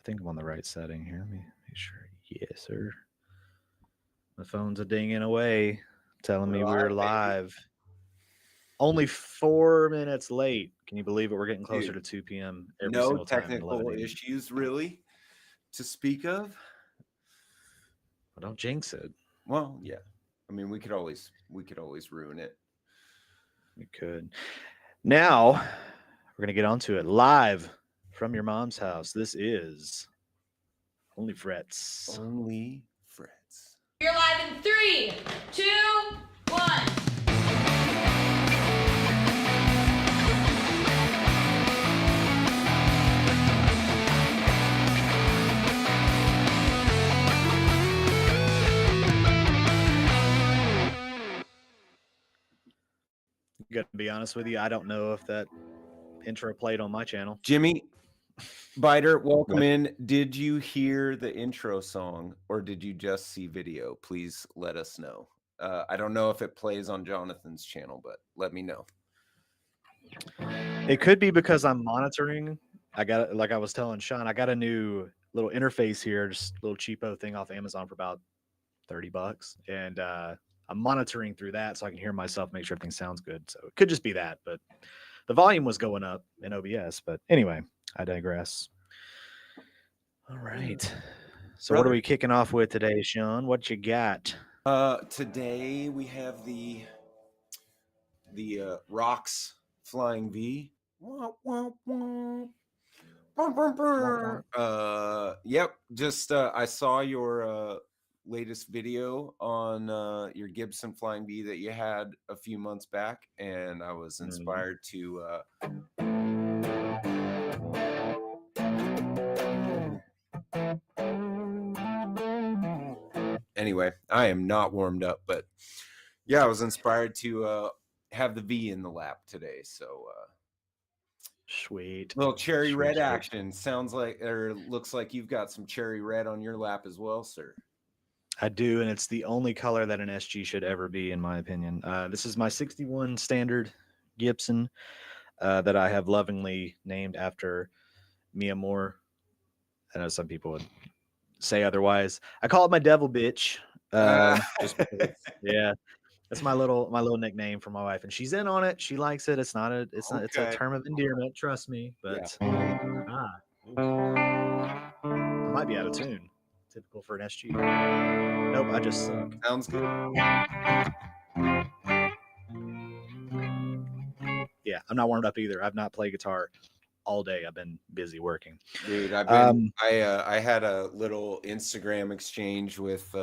I think I'm on the right setting here. Let me make sure. Yes, sir. My phone's a dinging away, telling me We're we're live, baby. live. Only 4 minutes late. Can you believe it? We're getting closer Dude, to 2 p.m. every no single time in technical 11 a.m. issues really to speak of. Well, don't jinx it. Well, yeah. I mean, we could always ruin it. We could. Now, we're going to get onto it live from your mom's house. This is Only Frets. Only frets. You're live in 3, 2, 1. Got to be honest with you, I don't know if that intro played on my channel. Jimmy Biter, welcome What? in. Did you hear the intro song or did you just see video? Please let us know. I don't know if it plays on Jonathan's channel, but let me know. It could be because I'm monitoring. I got, like I was telling Sean, I got a new little interface here, just a little cheapo thing off Amazon for about $30, and I'm monitoring through that so I can hear myself, make sure everything sounds good. So it could just be that, but the volume was going up in OBS. But anyway, I digress. All right. So what are Brother, we kicking off with today, Sean? What you got? today we have the Rocks Flying V. Wah, wah, wah. Bum, bum, bum. Yep. Just I saw your latest video on your Gibson Flying V that you had a few months back, and I was inspired to. Anyway, I am not warmed up, but yeah, I was inspired to have the V in the lap today. So Sweet. little cherry red Sweet. action. Sounds like or looks like you've got some cherry red on your lap as well, sir. I do, and it's the only color that an SG should ever be, in my opinion. This is my 61 standard Gibson that I have lovingly named after Mia Moore. I know some people would say otherwise. I call it my devil bitch. Just because yeah, that's my little nickname for my wife, and she's in on it. She likes it. It's not it's a Okay. term of endearment. Trust me. Yeah. But I might be out of tune. Typical for an SG. Nope, I just suck. Sounds good. Yeah, I'm not warmed up either. I've not played guitar all day. I've been busy working. Dude, I had a little Instagram exchange with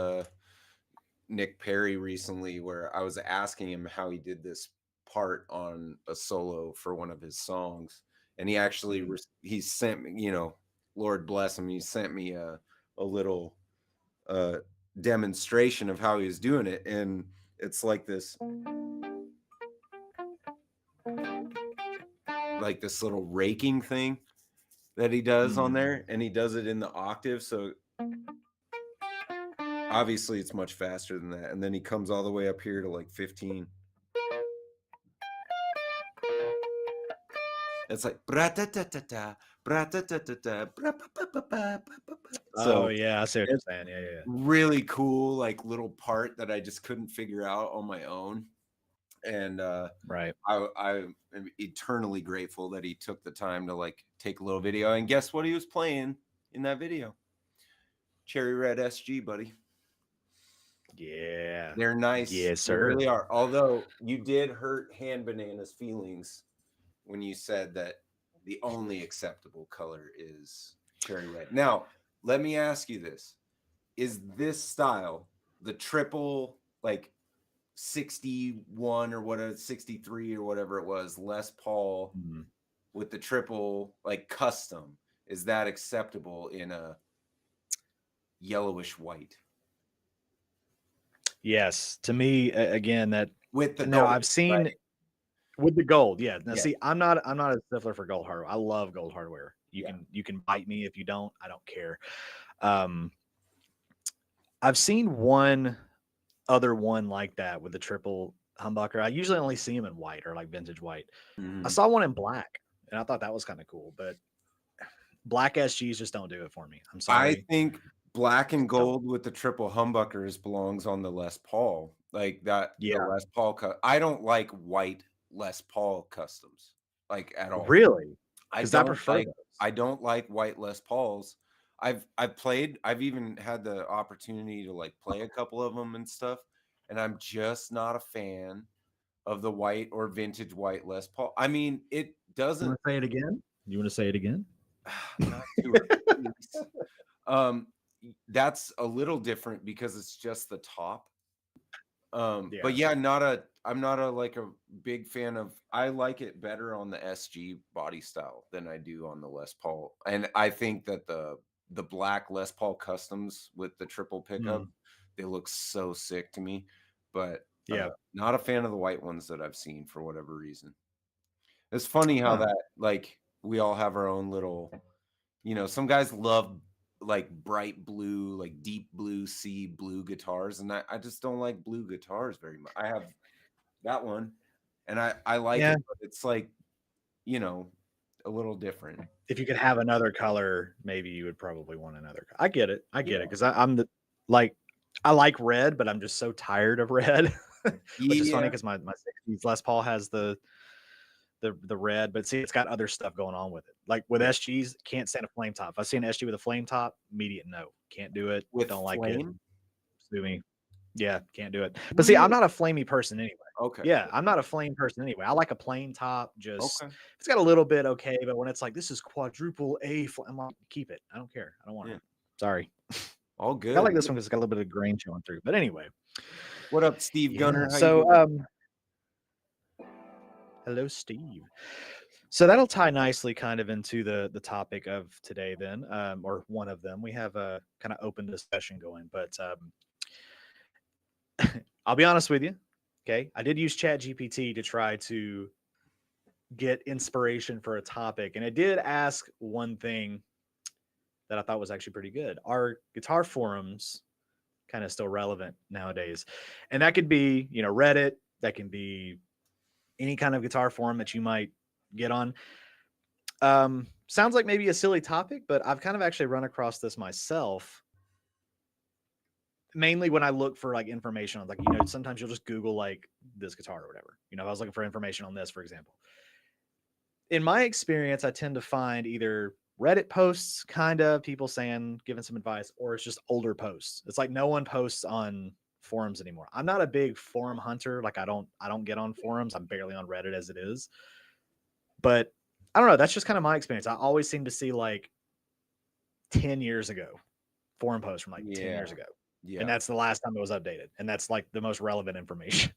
Nick Perry recently where I was asking him how he did this part on a solo for one of his songs, and he actually he sent me, Lord bless him, he sent me a little demonstration of how he was doing it, and it's like this little raking thing that he does on there, and he does it in the octave, so obviously it's much faster than that, and then he comes all the way up here to like 15. It's like Oh so yeah, I see what you're it's saying. Yeah. really cool, like little part that I just couldn't figure out on my own. And Right. I am eternally grateful that he took the time to like take a little video. And guess what he was playing in that video? Cherry Red SG, buddy. Yeah. They're nice. Yes, They sir. really are. Although you did hurt Hand Banana's feelings when you said that the only acceptable color is cherry red. Now, let me ask you this. Is this style, the triple, like 61 or whatever, 63 or whatever it was, Les Paul with the triple, like custom, is that acceptable in a yellowish white? Yes, to me, again, that With the now gold, I've seen right? with the gold. Yeah. Now, Yeah. see, I'm not a stiffler for gold hardware. I love gold hardware. Yeah. You can bite me if you don't. I don't care. I've seen one other one like that with the triple humbucker. I usually only see them in white or like vintage white. I saw one in black, and I thought that was kind of cool. But black SGs just don't do it for me. I'm I sorry. think black and Don't. gold with the triple humbuckers belongs on the Les Paul. Like that, the Yeah. Les Paul I don't like white Les Paul customs, like, at all. Really? I 'Cause I don't prefer like those. I don't like white Les Pauls. I've even had the opportunity to, like, play a couple of them and stuff, and I'm just not a fan of the white or vintage white Les Paul. I mean, it You doesn't wanna say it again? You wanna say it again? not to her face. That's a little different because it's just the top. But Yeah. yeah, I'm not a like a big fan of. I like it better on the SG body style than I do on the Les Paul. And I think that the black Les Paul customs with the triple pickup, Mm, they look so sick to me. But yeah. not a fan of the white ones that I've seen for whatever reason. It's funny how Huh. that, like, we all have our own little, some guys love, like, bright blue, like deep blue sea blue guitars, and I just don't like blue guitars very much. I have that one, and I like Yeah. it, but it's like, you know, a little different. If you could have another color, maybe you would probably want another I get it. I get Yeah. it 'cause I'm the like, I like red, but I'm just so tired of red, which is funny Yeah. 'cause my 60s Les Paul has the red, but see, it's got other stuff going on with it. Like with Right. SGs, can't stand a flame top. If I see an SG with a flame top, immediate no. Can't do it. With Don't like it. flame? Sue me. Yeah, can't do it. But see, I'm Really? not a flamey person anyway. Okay. Yeah, I'm not a flame person anyway. I like a plain top. Just Okay. it's got a little bit okay, but when it's like this is quadruple A, I'm like, keep it. I don't care. I don't want Yeah. it. Sorry. All I like good. this one because it's got a little bit of grain showing through. But anyway, What up, Steve yeah. Gunner? How you So, doing? hello, Steve. So that'll tie nicely kind of into the topic of today then, or one of them. We have a kind of open discussion going, but I'll be honest with you. Okay. I did use Chat GPT to try to get inspiration for a topic, and it did ask one thing that I thought was actually pretty good. Are guitar forums kind of still relevant nowadays? And that could be, Reddit, that can be any kind of guitar forum that you might get on. Sounds like maybe a silly topic, but I've kind of actually run across this myself. Mainly when I look for like information on, like, sometimes you'll just Google like this guitar or whatever. If I was looking for information on this, for example. In my experience, I tend to find either Reddit posts, kind of people saying, giving some advice, or it's just older posts. It's like no one posts on forums anymore. I'm not a big forum hunter. Like I don't get on forums. I'm barely on Reddit as it is. But I don't know. That's just kind of my experience. I always seem to see like 10 years ago forum posts from like 10 years Yeah. ago. Yeah. And that's the last time it was updated. And that's like the most relevant information.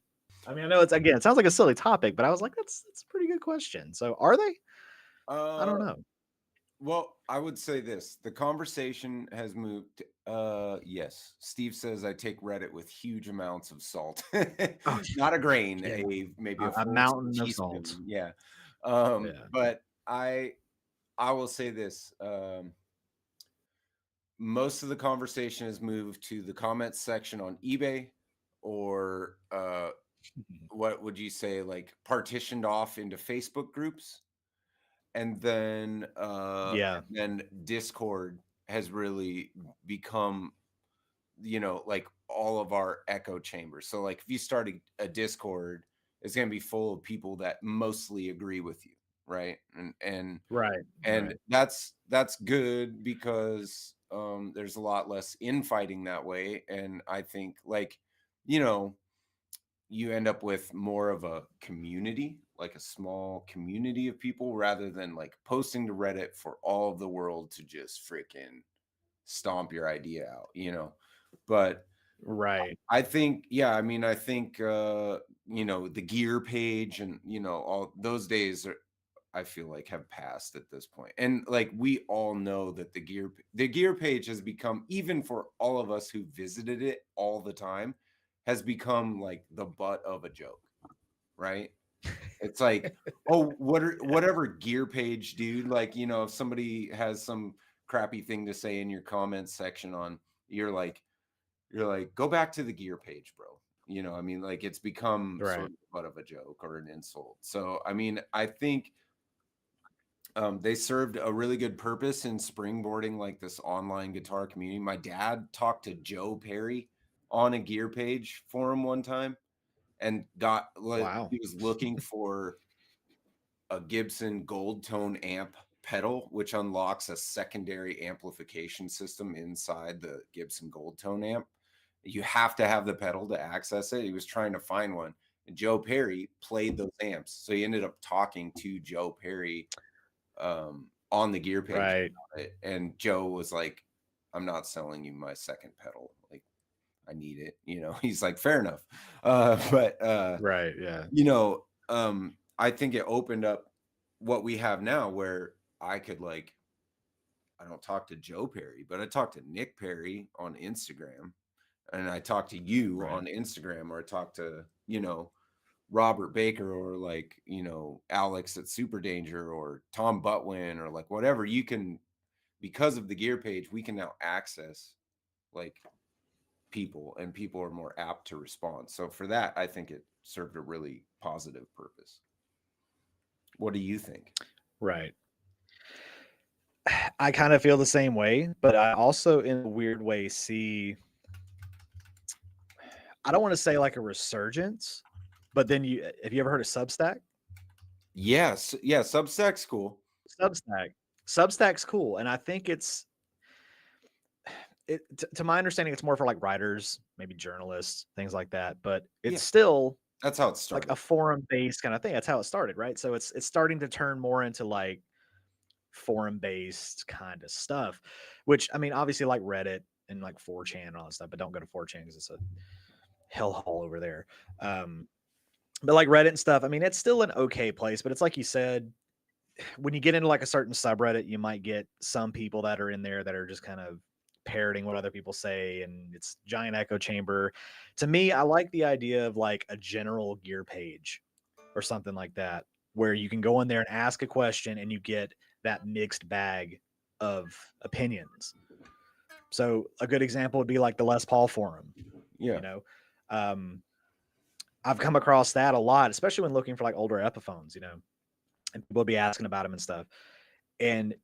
I mean, I know it sounds like a silly topic, but I was like, that's a pretty good question. So are they? I don't know. Well, I would say this. The conversation has moved. Yes. Steve says I take Reddit with huge amounts of salt. Oh, Not a grain, yeah. maybe a A full mountain of teaspoon. salt. Yeah. Yeah. But I will say this. Most of the conversation has moved to the comments section on eBay, or what would you say, like, partitioned off into Facebook groups. And then Yeah. Discord has really become, like, all of our echo chambers. So, like, if you start a Discord, it's going to be full of people that mostly agree with you, right? Right. And Right. that's good because there's a lot less infighting that way. And I think, like, you know you end up with more of a community, like a small community of people, rather than like posting to Reddit for all of the world to just freaking stomp your idea out. But Right. I think, yeah, I mean, I think, the gear page and, all those days are, I feel like, have passed at this point. And like, we all know that the gear page has become, even for all of us who visited it all the time, has become like the butt of a joke, right? It's like, oh, whatever gear page, dude. Like, if somebody has some crappy thing to say in your comments section on, you're like, go back to the gear page, bro. I mean, like, it's become sort Right. of the butt of a joke or an insult. So, I mean, I think They served a really good purpose in springboarding like this online guitar community. My dad talked to Joe Perry on a gear page forum one time and got like Wow. he was looking for a Gibson Gold Tone amp pedal, which unlocks a secondary amplification system inside the Gibson Gold Tone amp. You have to have the pedal to access it. He was trying to find one. And Joe Perry played those amps. So he ended up talking to Joe Perry on the gear page Right. about it. And Joe was like, I'm not selling you my second pedal. Like, I need it. You know, he's like, fair enough. But Right. Yeah. you know, I think it opened up what we have now where I could like, I don't talk to Joe Perry, but I talk to Nick Perry on Instagram, and I talk to you Right. on Instagram, or I talk to, you know, Robert Baker, or like, you know, Alex at Super Danger, or Tom Butwin, or like whatever. You can, because of the gear page, we can now access like people, and people are more apt to respond. So for that, I think it served a really positive purpose. What do you think? Right. I kind of feel the same way, but I also, in a weird way, see. I don't want to say like a resurgence, but then have you ever heard of Substack? Yes, yeah, Substack's cool. Substack. Substack's cool, and I think to my understanding, it's more for like writers, maybe journalists, things like that. But Yeah, it's still that's how it like started. a forum based kind of thing. That's how it started, right? So it's starting to turn more into like forum based kind of stuff, which I mean, obviously like Reddit and like 4chan and all that stuff, but don't go to 4chan because it's a hellhole over there. Um, but like Reddit and stuff, I mean, it's still an okay place, but it's like you said, when you get into like a certain subreddit, you might get some people that are in there that are just kind of parroting what other people say, and it's giant echo chamber. To me, I like the idea of like a general gear page or something like that, where you can go in there and ask a question and you get that mixed bag of opinions. So a good example would be like the Les Paul forum, Yeah. you know. Um, I've come across that a lot, especially when looking for like older Epiphones, and people would be asking about them and stuff. And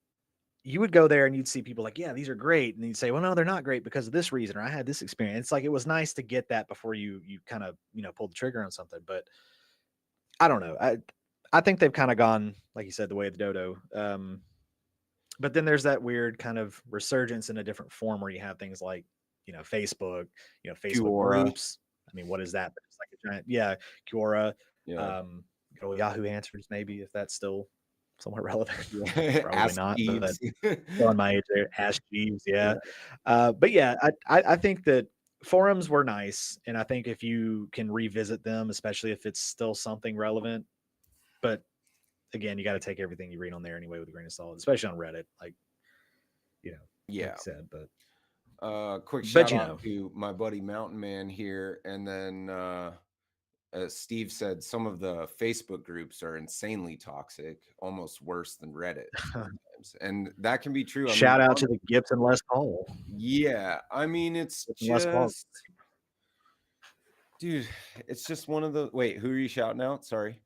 you would go there and you'd see people like, yeah, these are great. And you'd say, well, no, they're not great because of this reason, or I had this experience. It's like, it was nice to get that before you kind of, pulled the trigger on something. But I don't know. I think they've kind of gone, like you said, the way of the dodo. But then there's that weird kind of resurgence in a different form where you have things like, Facebook, Facebook Quora. groups. I mean, what is that? It's like a giant, yeah, Quora, Yeah. go Yahoo Answers, maybe, if that's still somewhat relevant. Yeah. Probably Ask not, but Jeeves. showing my age there. Ask Jeeves, Yeah. yeah. But yeah, I think that forums were nice, and I think if you can revisit them, especially if it's still something relevant, but again, you got to take everything you read on there anyway with a grain of salt, especially on Reddit, like like Yeah. you said. Quick But shout out to my buddy Mountain Man here. And then as Steve said, some of the Facebook groups are insanely toxic, almost worse than Reddit sometimes. And that can be true. I mean, shout out to the Gibson Les Paul. yeah, I mean, it's Gibson Les Paul. just, dude, it's just one of the, wait, who are you shouting out? Sorry.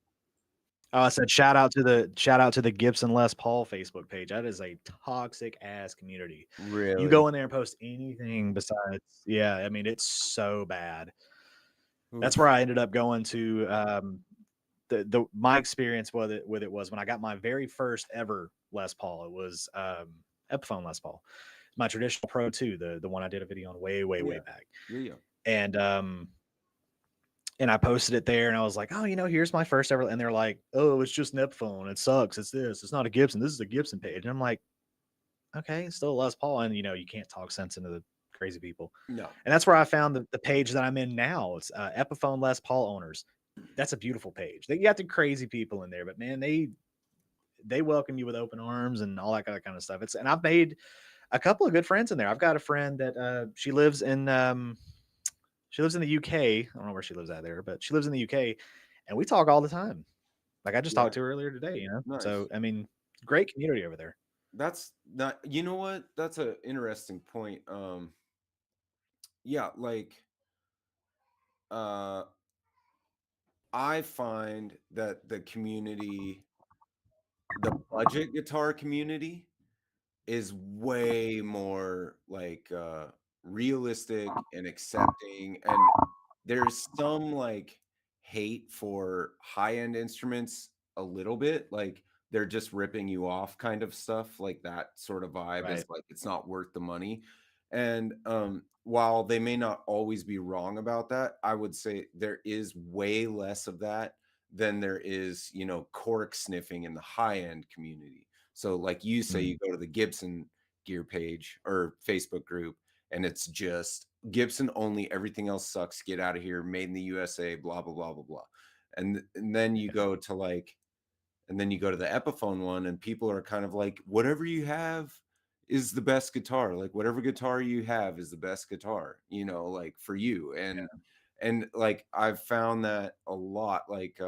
Oh, I said shout out to the Gibson Les Paul Facebook page. That is a toxic ass community. You Really? go in there and post anything besides, yeah, I mean, it's so bad. That's where Oof. I ended up going to. My experience with it was when I got my very first ever Les Paul. It was Epiphone Les Paul, my traditional Pro 2, the one I did a video on way Yeah. back. Yeah. And I posted it there, and I was like, oh, here's my first ever. And they're like, oh, it's just an Epiphone. It sucks. It's this. It's not a Gibson. This is a Gibson page. And I'm like, okay, it's still a Les Paul. And you can't talk sense into the crazy people. No. And that's where I found the page that I'm in now. It's Epiphone Les Paul owners. That's a beautiful page. You got the crazy people in there, but man, they welcome you with open arms and all that kind of stuff. And I've made a couple of good friends in there. I've got a friend that she lives in the UK. I don't know where she lives out there, but she lives in the UK, and we talk all the time. Like I just Yeah. talked to her earlier today. Nice. So I mean, great community over there. That's not, you know what? That's an interesting point. Yeah, like uh I find that the community the budget guitar community is way more like realistic and accepting, and there's some like hate for high-end instruments a little bit, like they're just ripping you off kind of stuff, like that sort of vibe is Right. like it's not worth the money. And while they may not always be wrong about that, I would say there is way less of that than there is, you know, cork sniffing in the high-end community. So like you say, Mm. you go to the Gibson gear page or Facebook group, and it's just Gibson only, everything else sucks, get out of here, made in the USA, blah blah blah blah blah. And then you Yeah. go to like, and then you go to the Epiphone one, and people are kind of like, whatever you have is the best guitar. Like whatever guitar you have is the best guitar, you know, like for you. And like I've found that a lot. Like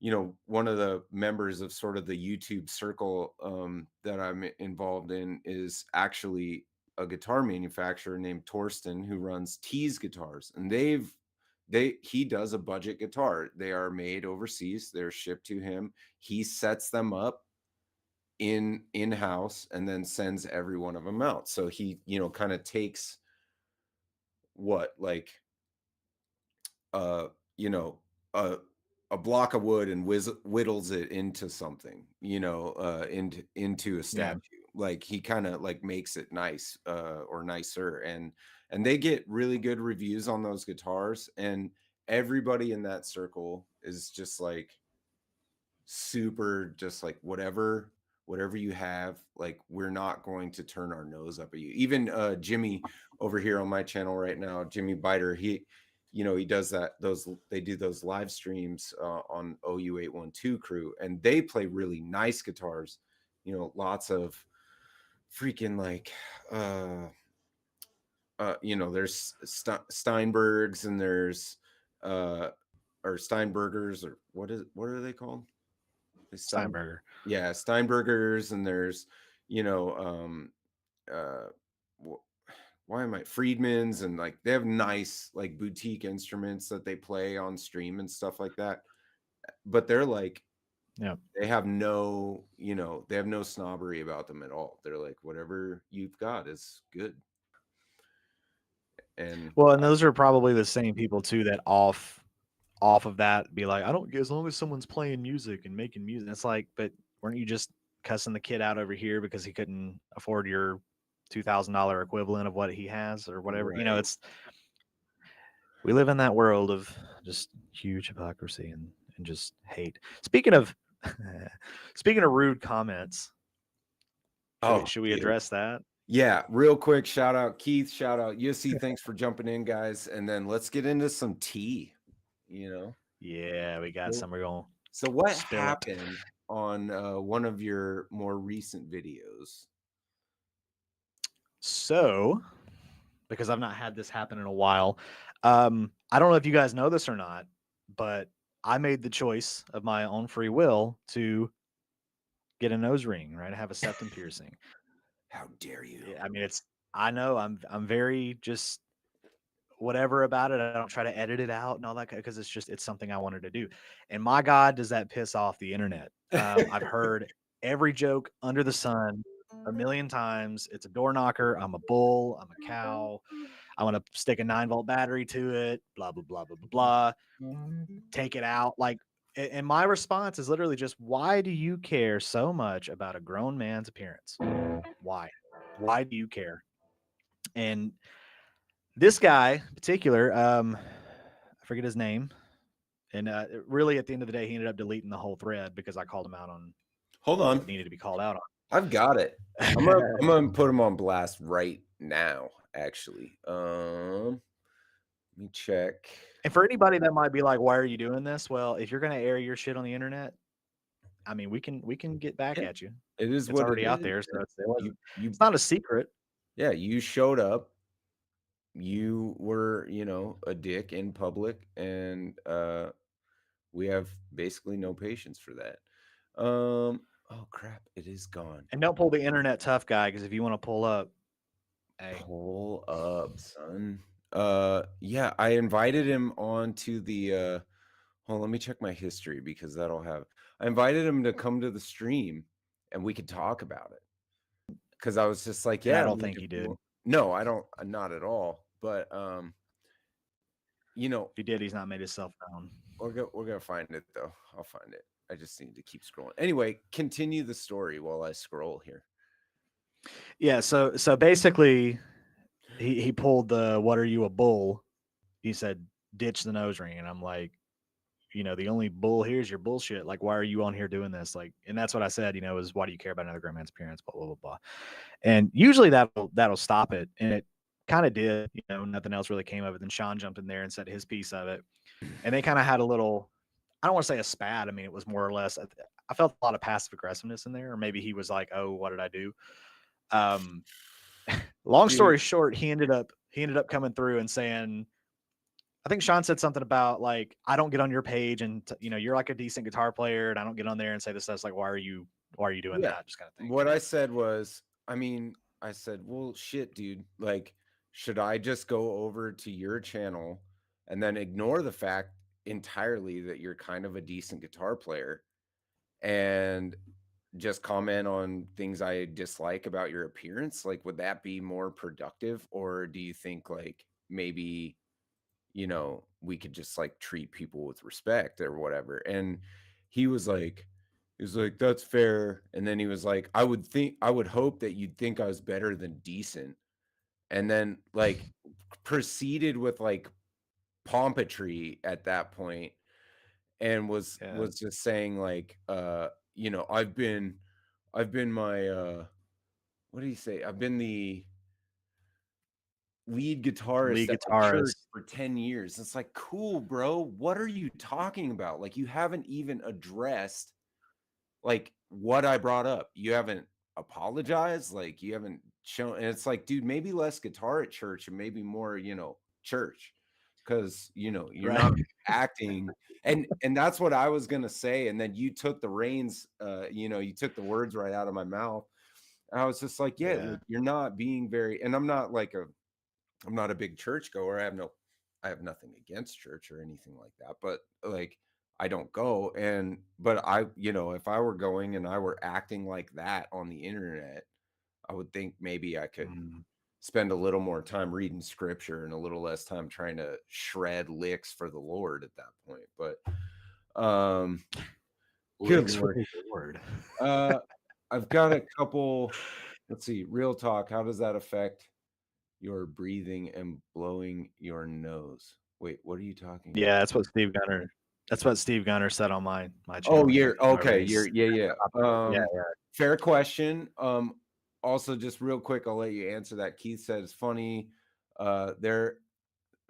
you know, one of the members of sort of the YouTube circle that I'm involved in is actually a guitar manufacturer named Torsten who runs Tease guitars, and he does a budget guitar. They are made overseas. They're shipped to him. He sets them up in-house and then sends every one of them out. So he, you know, kind of takes what like uh, you know, a a block of wood and whittles it into something, you know, into a Yeah. statue. Like he kind of like makes it nice, or nicer, and they get really good reviews on those guitars, and everybody in that circle is just like super, just like whatever you have, like we're not going to turn our nose up at you. Even Jimmy over here on my channel right now, Jimmy Biter, he, you know, he does that, those, they do those live streams on OU812 crew, and they play really nice guitars, you know, lots of freaking like you know, there's Steinbergs, and there's uh or Steinbergers, or what are they called? Stein Steinberger. Yeah, Steinbergers, and there's, you know, uh, wh why am I Friedmans, and, like, they have nice, like, boutique instruments that they play on stream and stuff like that, but they're, like, Yeah. they have no, you know, they have no snobbery about them at all. They're like, "Whatever you've got is good." And Well, and those are probably the same people too that off of that be like, I don't, as long as someone's playing music and making music. It's like, but weren't you just cussing the kid out over here because he couldn't afford your $2,000 equivalent of what he has or whatever? You know, right. it's, we live in that world of just huge hypocrisy and just hate. Speaking of speaking of rude comments, Oh, should we yeah. address that? Yeah, real quick, shout out Keith, shout out USC. Thanks for jumping in, guys. And then let's get into some tea, you know. Yeah, we got So some. We're going so to what spill it. happened on one of your more recent videos? So, because I've not had this happen in a while, I don't know if you guys know this or not, but I made the choice of my own free will to get a nose ring, right? I have a septum piercing. How dare you? I mean, it's, I know I'm very just whatever about it. I don't try to edit it out and all that because it's just, it's something I wanted to do. And my God, does that piss off the internet? I've heard every joke under the sun a million times. It's a door knocker. I'm a bull. I'm a cow. I want to stick a 9-volt battery to it. Blah blah blah blah blah blah. Take it out. Like, and my response is literally just, why do you care so much about a grown man's appearance? Why? Why do you care? And this guy in particular, I forget his name, and really at the end of the day, he ended up deleting the whole thread because I called him out on Hold what on. needed to be called out I've got it. I'm on. gonna I'm gonna put him on blast right now, actually. Let me check. And for anybody that might be like, "Why are you doing this?" Well, if you're going to air your shit on the internet, I mean, we can get back Yeah, at you. it is It's what it already out is. there, so You it's not a secret. yeah, you showed up, you were, you know, a dick in public, and we have basically no patience for that. Oh crap, it is gone. And don't pull the internet tough guy because if you want to pull up, hey, Pull up, son. Yeah, I invited him on to the hold on, let me check my history because that'll have, I invited him to come to the stream and we could talk about it. Cause I was just like, And I yeah, don't like think if he you did. want, no, I don't, not at all. But you know, If he did, he's not made himself known. we're gonna find it though. I'll find it. I just need to keep scrolling. Anyway, continue the story while I scroll here. Yeah, so basically he pulled the "What are you, a bull?" He said, "Ditch the nose ring," and I'm like, the only bull here is your bullshit. Like, why are you on here doing this? Like, and that's what I said. Is why do you care about another grown man's appearance? Blah blah blah blah. And usually that'll stop it, and it kind of did. Nothing else really came of it. Then Sean jumped in there and said his piece of it, and they kind of had a little. I don't want to say a spat. I mean, it was more or less. I felt a lot of passive aggressiveness in there, or maybe he was like, "Oh, what did I do?" Um, long story Dude, short, he ended up coming through and saying, I think Sean said something about like, I don't get on your page and you're like a decent guitar player and I don't get on there and say this stuff. Like, why are you doing yeah. that? Just kind of thing. What I said was, I mean, I said, well, shit, dude. Like, should I just go over to your channel and then ignore the fact entirely that you're kind of a decent guitar player and just comment on things I dislike about your appearance? Like, would that be more productive? Or do you think like maybe, we could just like treat people with respect or whatever? And he was like, that's fair. And then he was like, I would hope that you'd think I was better than decent. And then like proceeded with like pompatry at that point and was Yeah. just saying like I've been my what do you say? I've been the lead guitarist Lead at my church guitarist. for 10 years. It's like, cool, bro. What are you talking about? Like, you haven't even addressed like what I brought up. You haven't apologized. Like, you haven't shown. And it's like, dude, maybe less guitar at church and maybe more, church. Cause you're Right. not acting. And that's what I was gonna say. And then you took the reins, you took the words right out of my mouth. I was just like, yeah, Yeah. like, you're not being very, and I'm not a big church goer. I have nothing against church or anything like that, but like I don't go. But if I were going and I were acting like that on the internet, I would think maybe I could Mm. spend a little more time reading scripture and a little less time trying to shred licks for the Lord at that point. But good Licks for Lord. the Lord. I've got a couple, let's see, real talk. How does that affect your breathing and blowing your nose? Wait, what are you talking Yeah, about? that's what Steve Gunner. That's what Steve Gunner said on my Oh, channel you're here. Whenever okay. he's Yeah. yeah, Fair question. Also just real quick, I'll let you answer that. Keith said it's funny. They're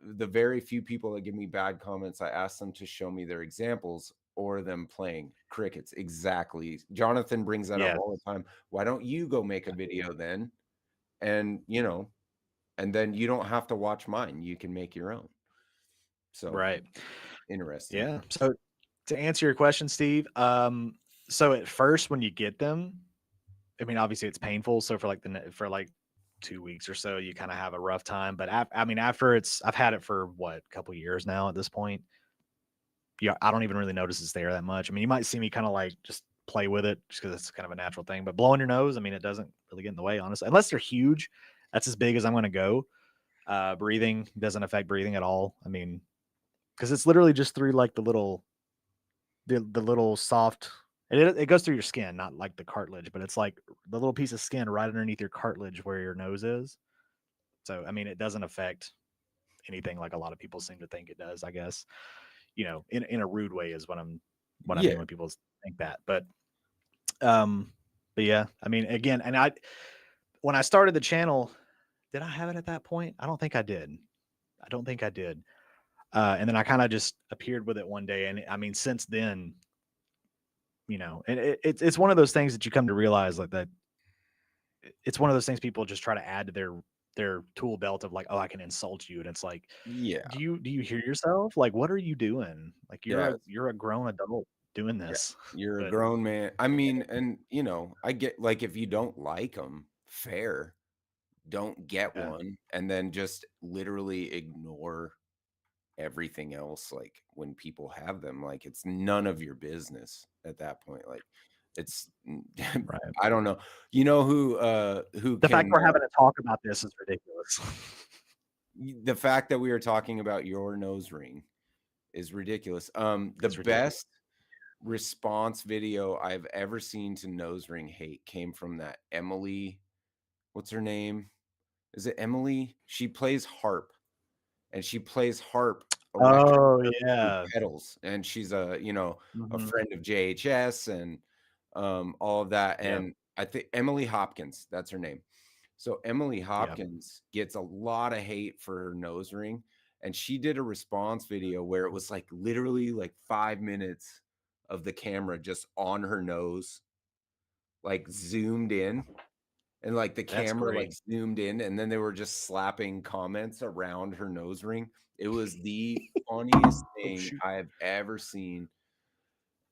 the very few people that give me bad comments, I ask them to show me their examples or them playing crickets. Exactly. Jonathan brings that up yeah, all the time. Why don't you go make a video then? And and then you don't have to watch mine. You can make your own. So right. interesting. Yeah. So to answer your question, Steve, so at first when you get them, I mean, obviously it's painful. So for like for like 2 weeks or so, you kind of have a rough time. But I mean, after I've had it for what, a couple years now at this point. Yeah, I don't even really notice it's there that much. I mean, you might see me kind of like just play with it just because it's kind of a natural thing. But blowing your nose, I mean, it doesn't really get in the way, honestly, unless they're huge. That's as big as I'm going to go. Breathing doesn't affect breathing at all. I mean, because it's literally just through like the little soft. It goes through your skin, not like the cartilage, but it's like the little piece of skin right underneath your cartilage where your nose is. So I mean, it doesn't affect anything like a lot of people seem to think it does. I guess in a rude way is what I mean Yeah. when people think that. Um, but yeah, I mean, again, and when I started the channel, did I have it at that point? I don't think I did. I don't think I did. And then I kind of just appeared with it one day, and I mean, since then, and it's one of those things that you come to realize like that. It's one of those things people just try to add to their tool belt of like, oh, I can insult you, and it's like, Yeah. do you hear yourself? Like, what are you doing? Like, Yeah. you're a grown adult doing Yeah. this, You're a but grown man. I mean, and I get like if you don't like them, fair. Don't get yeah, one and then just literally ignore everything else like when people have them, like it's none of your business. at that point. Like it's Right. I don't know. You know who The fact can we're having to talk about this is ridiculous. the fact that we are talking about your nose ring is ridiculous. The It's ridiculous. best response video I've ever seen to nose ring hate came from that Emily. What's her name? Is it Emily? She plays harp, and she plays harp electric Oh, harp with yeah. pedals, and she's a a Mhm. friend of JHS and all of that. Yep. And I think Emily Hopkins, that's her name. So Emily Yep. Hopkins gets a lot of hate for her nose ring, and she did a response video where it was like literally like 5 minutes of the camera just on her nose, like zoomed in, and like the That's camera like great. zoomed in, and then they were just slapping comments around her nose ring. It was the funniest Oh, thing shoot. I've ever seen.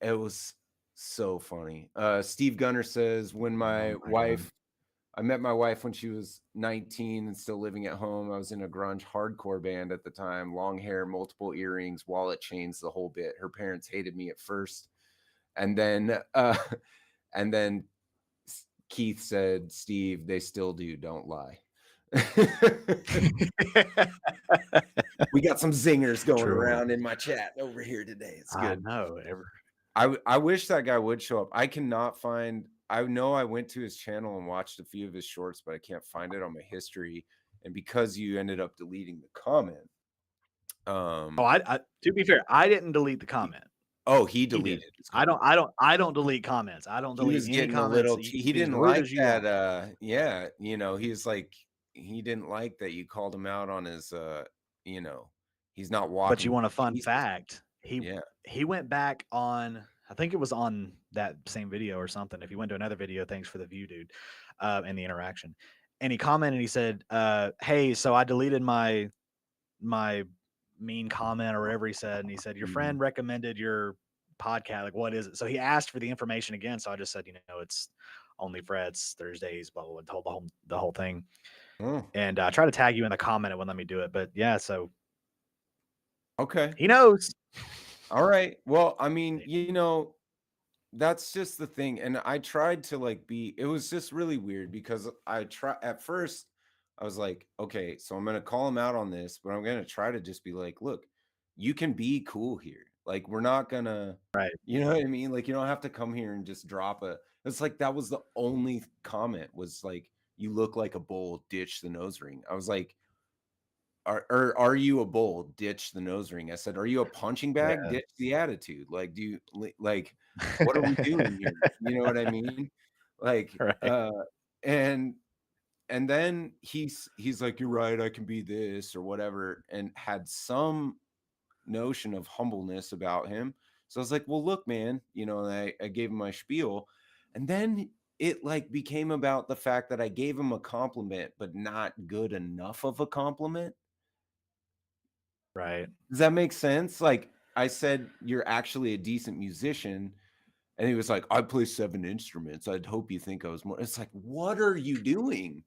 It was so funny. Steve Gunner says, when Oh my my god. wife I met my wife when she was 19 and still living at home. I was in a grunge hardcore band at the time, long hair, multiple earrings, wallet chains, the whole bit. Her parents hated me at first. And then and then Keith said, "Steve, they still do, don't lie." We got some zingers going True. around in my chat over here today. It's I good. know. I wish that guy would show up. I cannot find. I know I went to his channel and watched a few of his shorts, but I can't find it on my history. And because you ended up deleting the comment, Oh, I to be fair, I didn't delete the comment. he He did. deleted his I comment. don't delete comments. I don't He delete was any getting a comments. little. You He can be as didn't rude like as you want. that. Yeah, he's like he didn't like that you called him out on his. He's not But walking you want a with fun Jesus. fact? Yeah. He went back on, I think it was on that same video or something. If he went to another video, thanks for the view, dude, and the interaction. And he commented, he said, "Hey, so I deleted my mean comment or whatever he said." And he said, "Your friend recommended your podcast. Like, what is it?" So he asked for the information again. So I just said, it's ONLYFRETS Thursdays, blah blah blah, told the whole thing. Oh, And I tried to tag you in the comment. It wouldn't let me do it, but yeah. So okay. he knows. All right. Well, I mean, that's just the thing. And I tried to it was just really weird because at first I was like, okay, so I'm going to call him out on this, but I'm going to try to just be like, look, you can be cool here. Like, we're not going to, Right. you know what I mean? Like, you don't have to come here and just it's like, that was the only comment was like, you look like a bull, ditch the nose ring. I was like, are you a bull? Ditch the nose ring. I said, are you a punching bag? Yeah. Ditch the attitude. Like, do you like what are we doing here? You know what I mean? Like, Right. and then he's like, you're right, I can be this or whatever, and had some notion of humbleness about him. So I was like, well, look, man, and I gave him my spiel, and then it became about the fact that I gave him a compliment, but not good enough of a compliment. Right. Does that make sense? Like, I said, you're actually a decent musician. And he was like, I play 7 instruments. I'd hope you think I was more. It's like, what are you doing?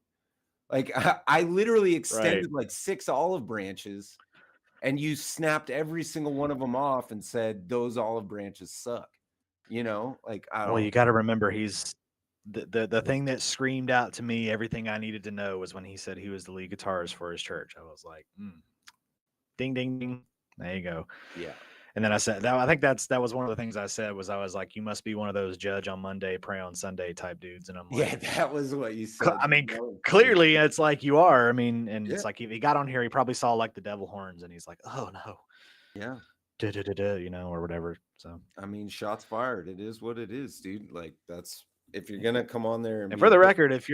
Like, I literally Right. extended like 6 olive branches, and you snapped every single one of them off and said, those olive branches suck. Like, I Well, don't. you got to remember he's the thing that screamed out to me everything I needed to know was when he said he was the lead guitarist for his church. I was like, ding, ding, ding. There you go. Yeah. And then I said that I think that was one of the things I said was I was like, you must be one of those judge on Monday, pray on Sunday type dudes. And I'm Yeah, like, that was what you said. I mean, That was clearly it's like you are. I mean, and yeah. it's like if he got on here, he probably saw like the devil horns and he's like, oh no, Yeah. or whatever. So, I mean, shots fired. It is what it is, dude. Like, that's if you're gonna come on there and and be for a the record, if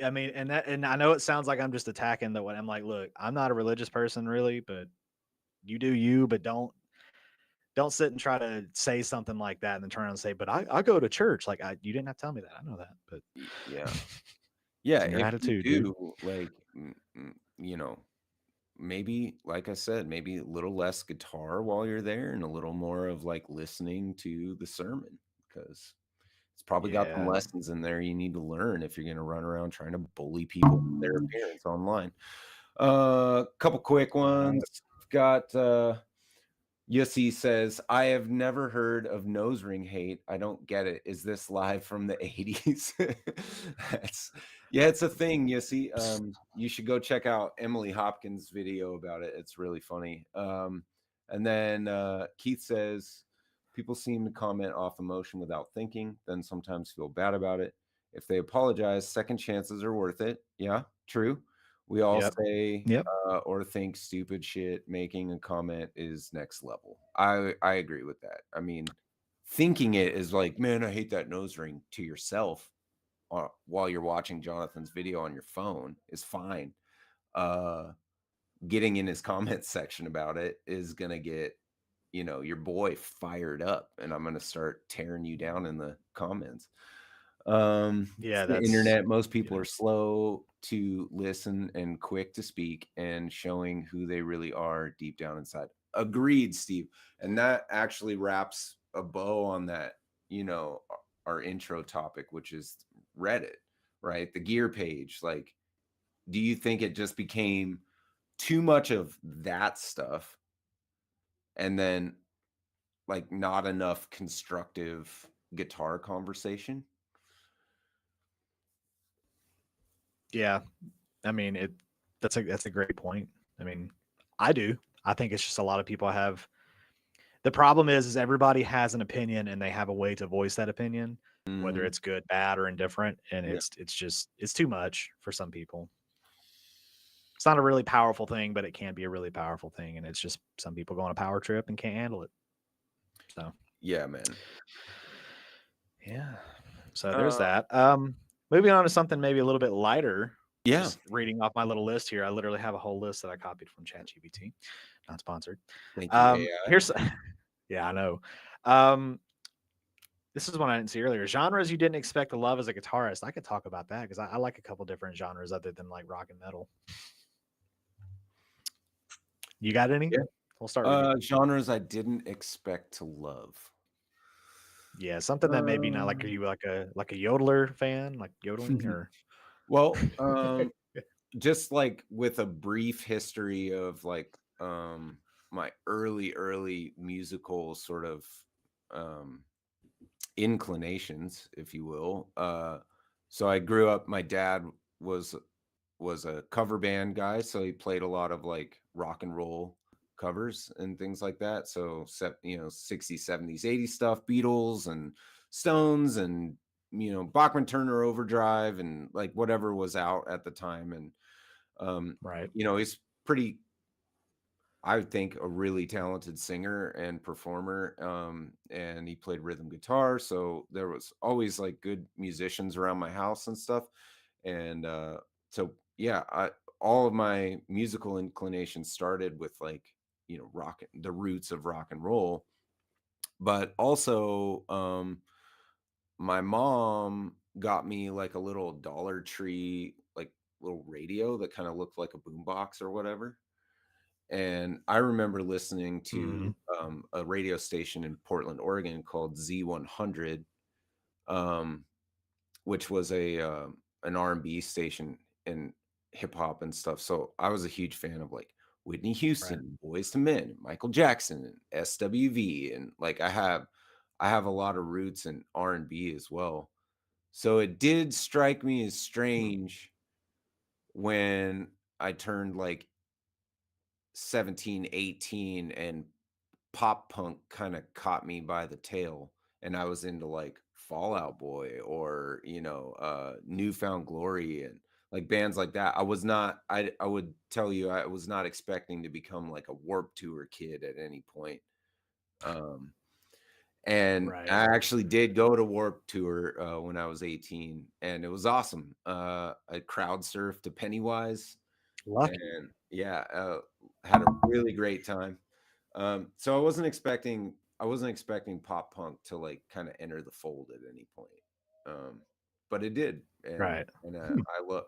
I mean, and I know it sounds like I'm just attacking the one. I'm like, look, I'm not a religious person really, but you do you, but don't sit and try to say something like that and then turn around and say, but I go to church. Like you didn't have to tell me that. I know that, but yeah. Yeah, your if you attitude, dude. do, maybe, like I said, maybe a little less guitar while you're there and a little more of listening to the sermon, because it's probably got some Yeah. lessons in there you need to learn if you're going to run around trying to bully people for their appearance online. Couple quick ones. Got Yussi says, I have never heard of nose ring hate. I don't get it. Is this live from the 80s? Yeah, it's a thing, Yussi. You should go check out Emily Hopkins' video about it. It's really funny. And then Keith says, people seem to comment off emotion without thinking, then sometimes feel bad about it. If they apologize, second chances are worth it. Yeah, true. We all Yep. say Yep. or think stupid shit. Making a comment is next level. I agree with that. I mean, thinking it is like, man, I hate that nose ring to yourself while you're watching Jonathan's video on your phone is fine. Getting in his comment section about it is gonna get your boy fired up, and I'm gonna start tearing you down in the comments. It's Yeah, the that's internet. Most people yeah. are slow to listen and quick to speak, and showing who they really are deep down inside. Agreed, Steve. And that actually wraps a bow on that, our intro topic, which is Reddit, right? The gear page. Like, do you think it just became too much of that stuff and then like not enough constructive guitar conversation? Yeah. I mean, that's a great point. I mean, I do. I think it's just a lot of people have the problem is everybody has an opinion and they have a way to voice that opinion, whether Mhm. it's good, bad, or indifferent, and Yeah. it's too much for some people. It's not a really powerful thing, but it can be a really powerful thing, and it's just some people go on a power trip and can't handle it. So Yeah, man. yeah. So there's Uh, that. Moving on to something maybe a little bit lighter. yeah. Just reading off my little list here. I literally have a whole list that I copied from ChatGPT. Not sponsored. Thank you, AI. Here's yeah, I know. Um, this is one I didn't see earlier. Genres you didn't expect to love as a guitarist. I could talk about that because I like a couple different genres other than like rock and metal. You got any? Yeah. We'll start with you. Genres I didn't expect to love. Yeah, something that maybe not like are Um, you like a yodeler fan, like yodeling or well, just like with a brief history of like my early musical sort of um inclinations, if you will. So I grew up, my dad was was a cover band guy, so he played a lot of like rock and roll covers and things like that. So 60s, 70s, 80s stuff, Beatles and Stones and Bachman Turner Overdrive and like whatever was out at the time. And right? he's pretty, I would think, a really talented singer and performer. And he played rhythm guitar, so there was always like good musicians around my house and stuff. And so yeah, all of my musical inclinations started with like rock, the roots of rock and roll. But also, my mom got me like a little Dollar Tree like little radio that kind of looked like a boombox or whatever. And I remember listening to Mhm. a radio station in Portland, Oregon called Z100, um, which was an R&B station and hip hop and stuff. So I was a huge fan of like Whitney Right. Houston, Boys to Men, Michael Jackson, and SWV, and like I have a lot of roots in R&B as well. So it did strike me as strange when I turned like 17, 18, and pop punk kind of caught me by the tail, and I was into like Fall Out Boy or Newfound Glory and like bands like that. I would tell you I was not expecting to become like a Warp Tour kid at any point. Um and Right. I actually did go to Warp Tour when I was 18, and it was awesome. I crowd surfed to Pennywise, Lucky. and yeah, had a really great time. So I wasn't expecting pop punk to like kind of enter the fold at any point. But it did, and Right.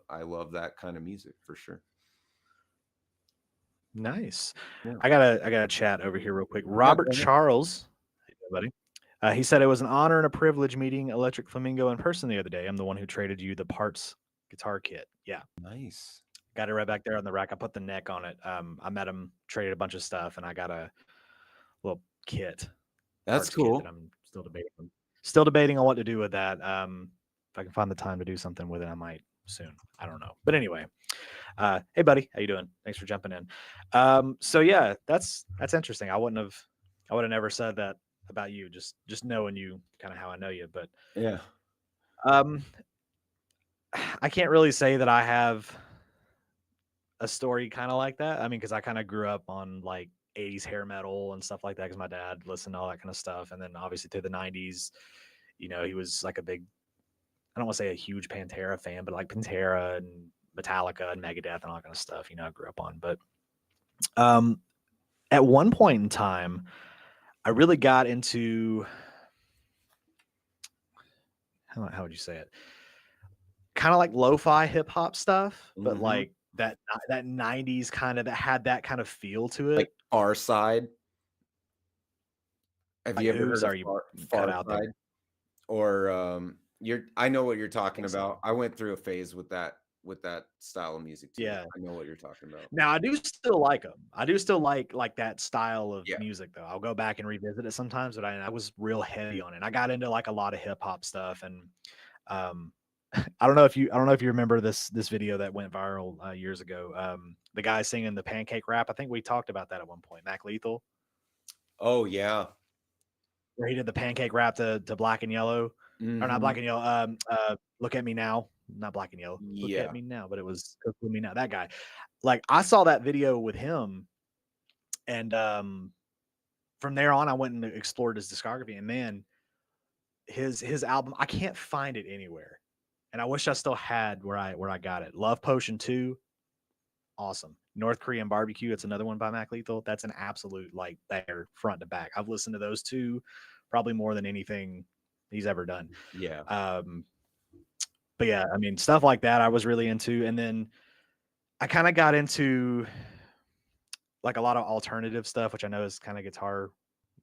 I love that kind of music for sure. Nice. Yeah. I got a chat over here real quick. Yeah, Robert go ahead. Charles, hey, buddy. He said it was an honor and a privilege meeting Electric Flamingo in person the other day. I'm the one who traded you the parts guitar kit. Yeah, Nice. got it right back there on the rack. I put the neck on it. I met him, traded a bunch of stuff, and I got a little kit. That's Parts kit that cool. I'm still debating on what to do with that. If I can find the time to do something with it, I might soon. I don't know. But anyway, hey buddy, how you doing? Thanks for jumping in. So yeah, that's interesting. I would have never said that about you, just knowing you, kind of how I know you. But Yeah. um, I can't really say that I have a story kind of like that. I mean, because I kind of grew up on like 80s hair metal and stuff like that because my dad listened to all that kind of stuff. And then obviously through the 90s, he was like a big, I don't want to say a huge Pantera fan, but like Pantera and Metallica and Megadeth and all that kind of stuff, I grew up on. But at one point in time, I really got into, how would you say it? Kind of like lo-fi hip hop stuff, but Mhm. like that 90s kind of, that had that kind of feel to Like it. Far Side. Have Like you ever who? heard of Sorry, you cut Far out Side? there. Or I know what you're I talking think so. about. I went through a phase with that style of music too. Yeah. I know what you're talking about. Now I do still like them. I do still like that style of Yeah. music though. I'll go back and revisit it sometimes, but I was real heavy on it. I got into like a lot of hip hop stuff, and um, I don't know if you remember this video that went viral years ago. The guy singing the pancake rap. I think we talked about that at one point. Mac Lethal, Oh yeah. where he did the pancake rap to Black and Yellow, or not Mhm. Black and Yellow. Look at me now, not Black and Yellow. Look at Yeah. me now, but it was Look at me now. That guy. Like I saw that video with him, and from there on, I went and explored his discography, and man, his album, I can't find it anywhere, and I wish I still had where I got it. Love Potion 2, awesome. North Korean Barbecue, it's another one by Mac Lethal. That's an absolute like banger front to back. I've listened to those two probably more than anything he's ever done. Yeah. Um, but yeah, I mean, stuff like that I was really into, and then I kind of got into like a lot of alternative stuff, which I know is kind of guitar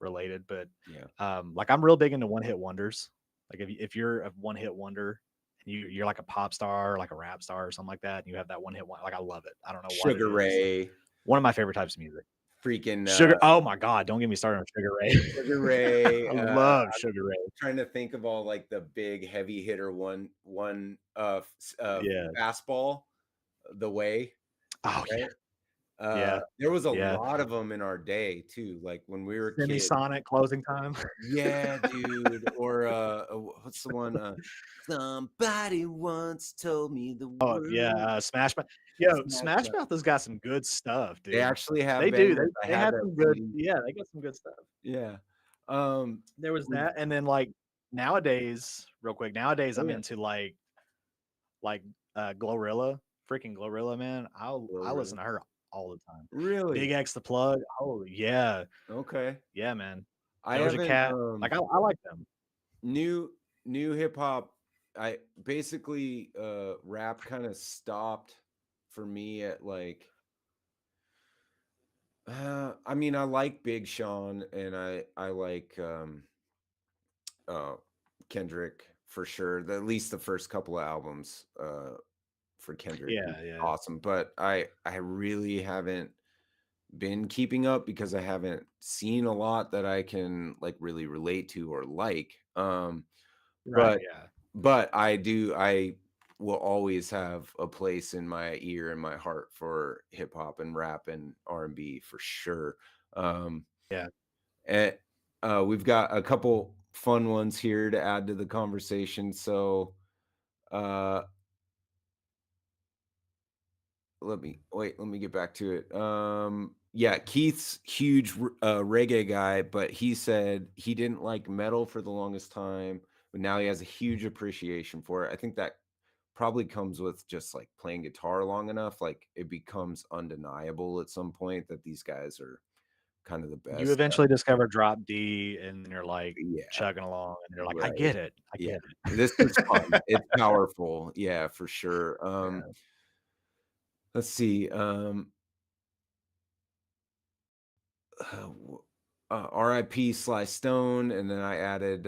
related, but Yeah. like I'm real big into one hit wonders. Like if you're a one hit wonder and you're like a pop star or like a rap star or something like that, and you have that one hit one, like I love it. I don't know what it Sugar is. Ray, One of my favorite types of music. freaking Sugar. Oh my God, don't get me started on Sugar Ray. Sugar Ray. I love Sugar Ray. Trying to think of all like the big heavy hitter one Yeah. fastball, the way, Oh yeah. right? Yeah. There was a Yeah. lot of them in our day too, like when we were kids. Semisonic closing time. Yeah, dude. Or what's the one? Somebody once told me the Oh yeah. word. Smash Mouth. Yo, Smash Smash Mouth. Mouth has got some good stuff, They dude. actually have They do. bangers. I They had have that some good. CD. Yeah, they got some good stuff. Yeah. There was We've that, and then like nowadays, real quick. Nowadays, oh I'm yeah, into like Glorilla, freaking Glorilla, man. I Glorilla. listen to her all the time. Big Really? X the Plug. Oh yeah, Okay. yeah, man. I Doja haven't Cat. Like I like them. new new hip hop. I basically rap kind of stopped for me at like I mean I like Big Sean and I like uh Kendrick for sure. At least the first couple of albums for Kendrick is Yeah, yeah. awesome, but I really haven't been keeping up because I haven't seen a lot that I can like really relate to or like. Right. But Yeah. I will always have a place in my ear and my heart for hip hop and rap and R&B for sure. Um, Yeah. and we've got a couple fun ones here to add to the conversation. So uh, let me get back to it. Yeah, Keith's huge reggae guy, but he said he didn't like metal for the longest time, but now he has a huge appreciation for it. I think that probably comes with just like playing guitar long enough, like it becomes undeniable at some point that these guys are kind of the You best. eventually discover Drop D, and you're like Yeah, chugging along, and you're like, I right. get it. I Yeah. get This is fun. it. It's powerful. Yeah, for sure. Yeah. Let's see. W RIP Sly Stone, and then I added,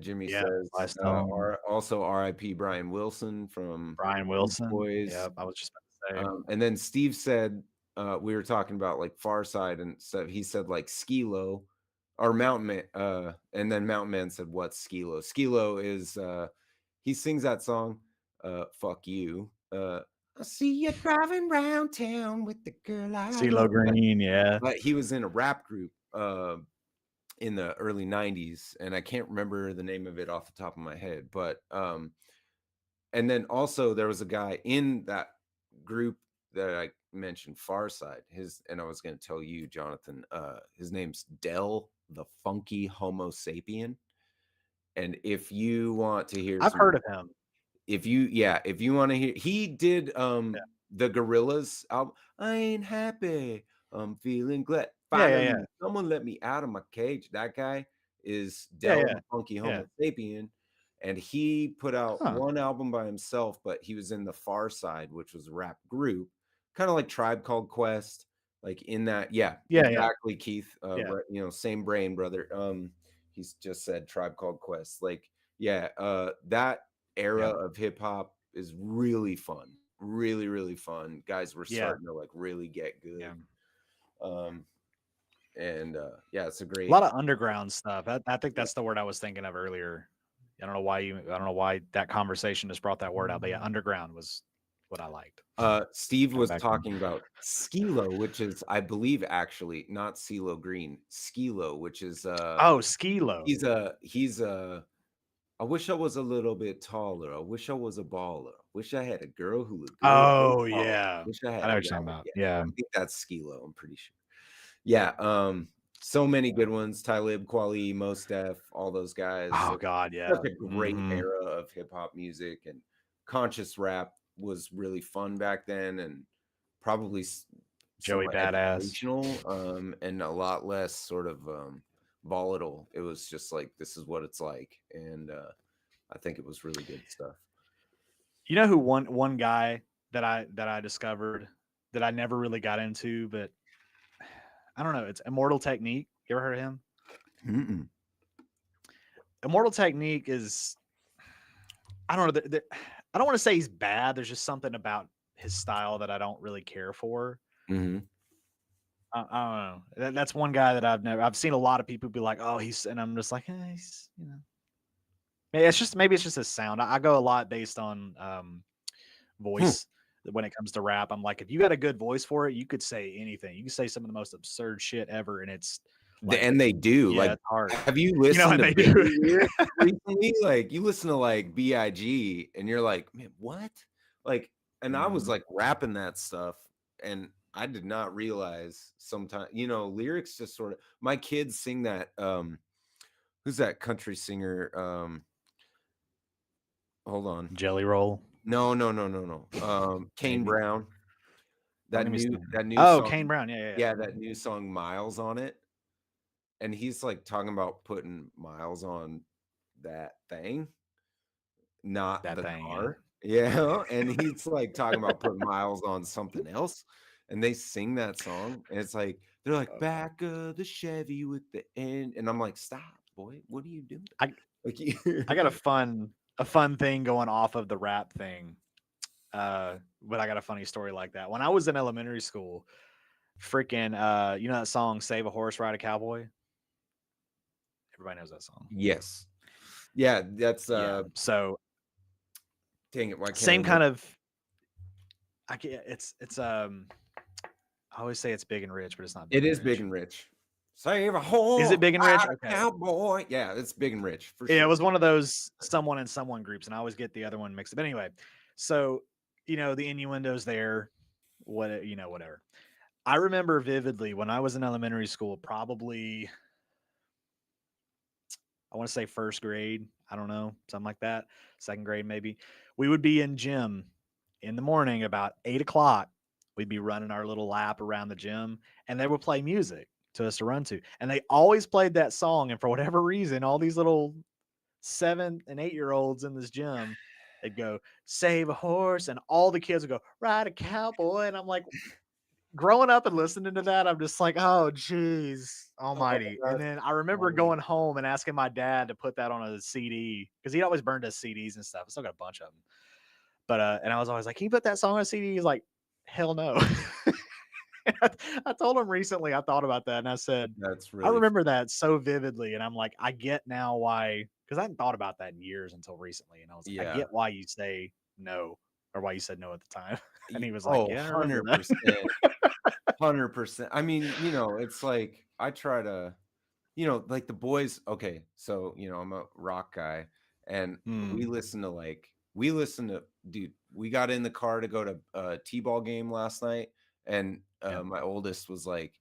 Jimmy Yeah. Sly says, Stone, R also RIP Brian Wilson from Brian Beach Wilson. Boys. Yep. I was just about to say. And then Steve said, we were talking about like Far Side and stuff. He said like Skee-Lo. or Mountain Man, and then Mountain Man said, "What's Skilo?" Skilo is he sings that song, "Fuck You." I see you driving round town with the girl I CeeLo love. Green, yeah. But he was in a rap group in the early '90s, and I can't remember the name of it off the top of my head. But and then also there was a guy in that group that I mentioned, Farside. And I was going to tell you, Jonathan, his name's Del the Funky Homo Sapien. And if you want to hear I've some, heard of him. if you want to hear, he did Yeah. the Gorillas album. I ain't happy, I'm feeling glad. Yeah, yeah, Finally, yeah. someone let me out of my cage. That guy is Yeah, Del yeah. the Funky Yeah. Homo Sapien, and he put out Huh. one album by himself, but he was in the Far Side, which was a rap group, kind of like Tribe Called Quest, like in that. Yeah, Yeah, yeah. exactly, Keith. Yeah. Right, same brain, brother. He's just said Tribe Called Quest. Like, yeah, that era Yeah. of hip hop is really fun, really, really fun. Guys were Yeah. starting to like really get Yeah. good. And yeah, it's a A great. lot of underground stuff. I think that's the word I was thinking of earlier. I don't know why that conversation just brought that word out, but yeah, underground was what I liked. Steve Kind of was back then. talking about Skilo, which is, I believe, actually not CeeLo Green, Skilo, which is Oh, Skilo. he's a I wish I was a little bit taller. I wish I was a baller. Wish I had a girl who looked good. Oh, Oh, yeah. wish I I had. know Oh, what you're that talking one. about. Yeah, Yeah. I think that's Skilo. I'm pretty sure. Yeah. So many good ones. Talib Kweli, Mos Def, all those guys. Oh It's God, yeah. such a great Mhm. era of hip hop music, and conscious rap was really fun back then, and probably Joey somewhat Badass. educational, and a lot less sort of volatile. It was just like, this is what it's like, and I think it was really good stuff. You know who one guy that I discovered that I never really got into, but I don't know. It's Immortal Technique. You ever heard of him? Mm-mm. Immortal Technique is, I don't know. I don't want to say he's bad. There's just something about his style that I don't really care for. Mm-hmm. I don't know. That's one guy that I've seen a lot of people be like, oh, and I'm just like, he's, maybe it's just his sound. I go a lot based on Hmm. voice when it comes to rap. I'm like, if you got a good voice for it, you could say anything. You can say some of the most absurd shit ever, and it's like, And they do. yeah, Like, it's hard. have you You know, listened and to they Biggie do. lyrics recently? Like, you listen to like Big, and you're like, man, what? Like, and I was Mhm. like rapping that stuff, and I did not realize sometimes, lyrics just sort of. My kids sing that. Who's that country singer? Hold on. Jelly Roll, No, no, no, no, no. Kane maybe. Brown. Let me see. That new Oh, song. Kane Brown. Yeah, yeah, yeah. Yeah, that new song Miles on it. And he's like talking about putting miles on that thing, not That the thing. Yeah. car. Yeah. And he's like talking about putting miles on something else. And they sing that song. And it's like, they're like, back of the Chevy with the end. And I'm like, stop, boy. What are you doing? I Like, I got a fun thing going off of the rap thing. But I got a funny story like that. When I was in elementary school, freaking you know that song Save a Horse, Ride a Cowboy? Everybody knows that song. yes. Yeah. That's, Yeah. So dang it. Why can't I same remember? kind of it's I always say it's Big and Rich, but it's not Big It and is Big Rich. and Rich. Save a Is horse, it Big and Rich? ride a Okay. cowboy. Yeah, it's Big and Rich for Yeah, it sure. was one of those someone and someone groups, and I always get the other one mixed up. But anyway, so the innuendos there, whatever. I remember vividly when I was in elementary school, probably I want to say first grade. I don't know, something like that. Second grade, maybe. We would be in gym in the morning about 8 o'clock. We'd be running our little lap around the gym, and they would play music to us to run to. And they always played that song. And for whatever reason, all these little 7 and 8 year olds in this gym, they'd go, save a horse. And all the kids would go, ride a cowboy. And I'm like, growing up and listening to that, I'm just like, oh, geez, Oh, almighty. And that's then I remember funny. going home and asking my dad to put that on a CD because he always burned his CDs and stuff. I still got a bunch of them. But, and I was always like, can you put that song on a CD? He's like, hell no. I told him recently, I thought about that and I said, That's I really remember that so vividly. And I'm like, I get now why, because I hadn't thought about that in years until recently. And I was like, I yeah. get why you say no or why you said no at the time. And he was like, Oh, yeah, I remember 100%. that. 100%. I mean, it's like I try to, like the boys. Okay, so I'm a rock guy, and Hmm. we listen to dude. We got in the car to go to a t-ball game last night, and Yeah. my oldest was like,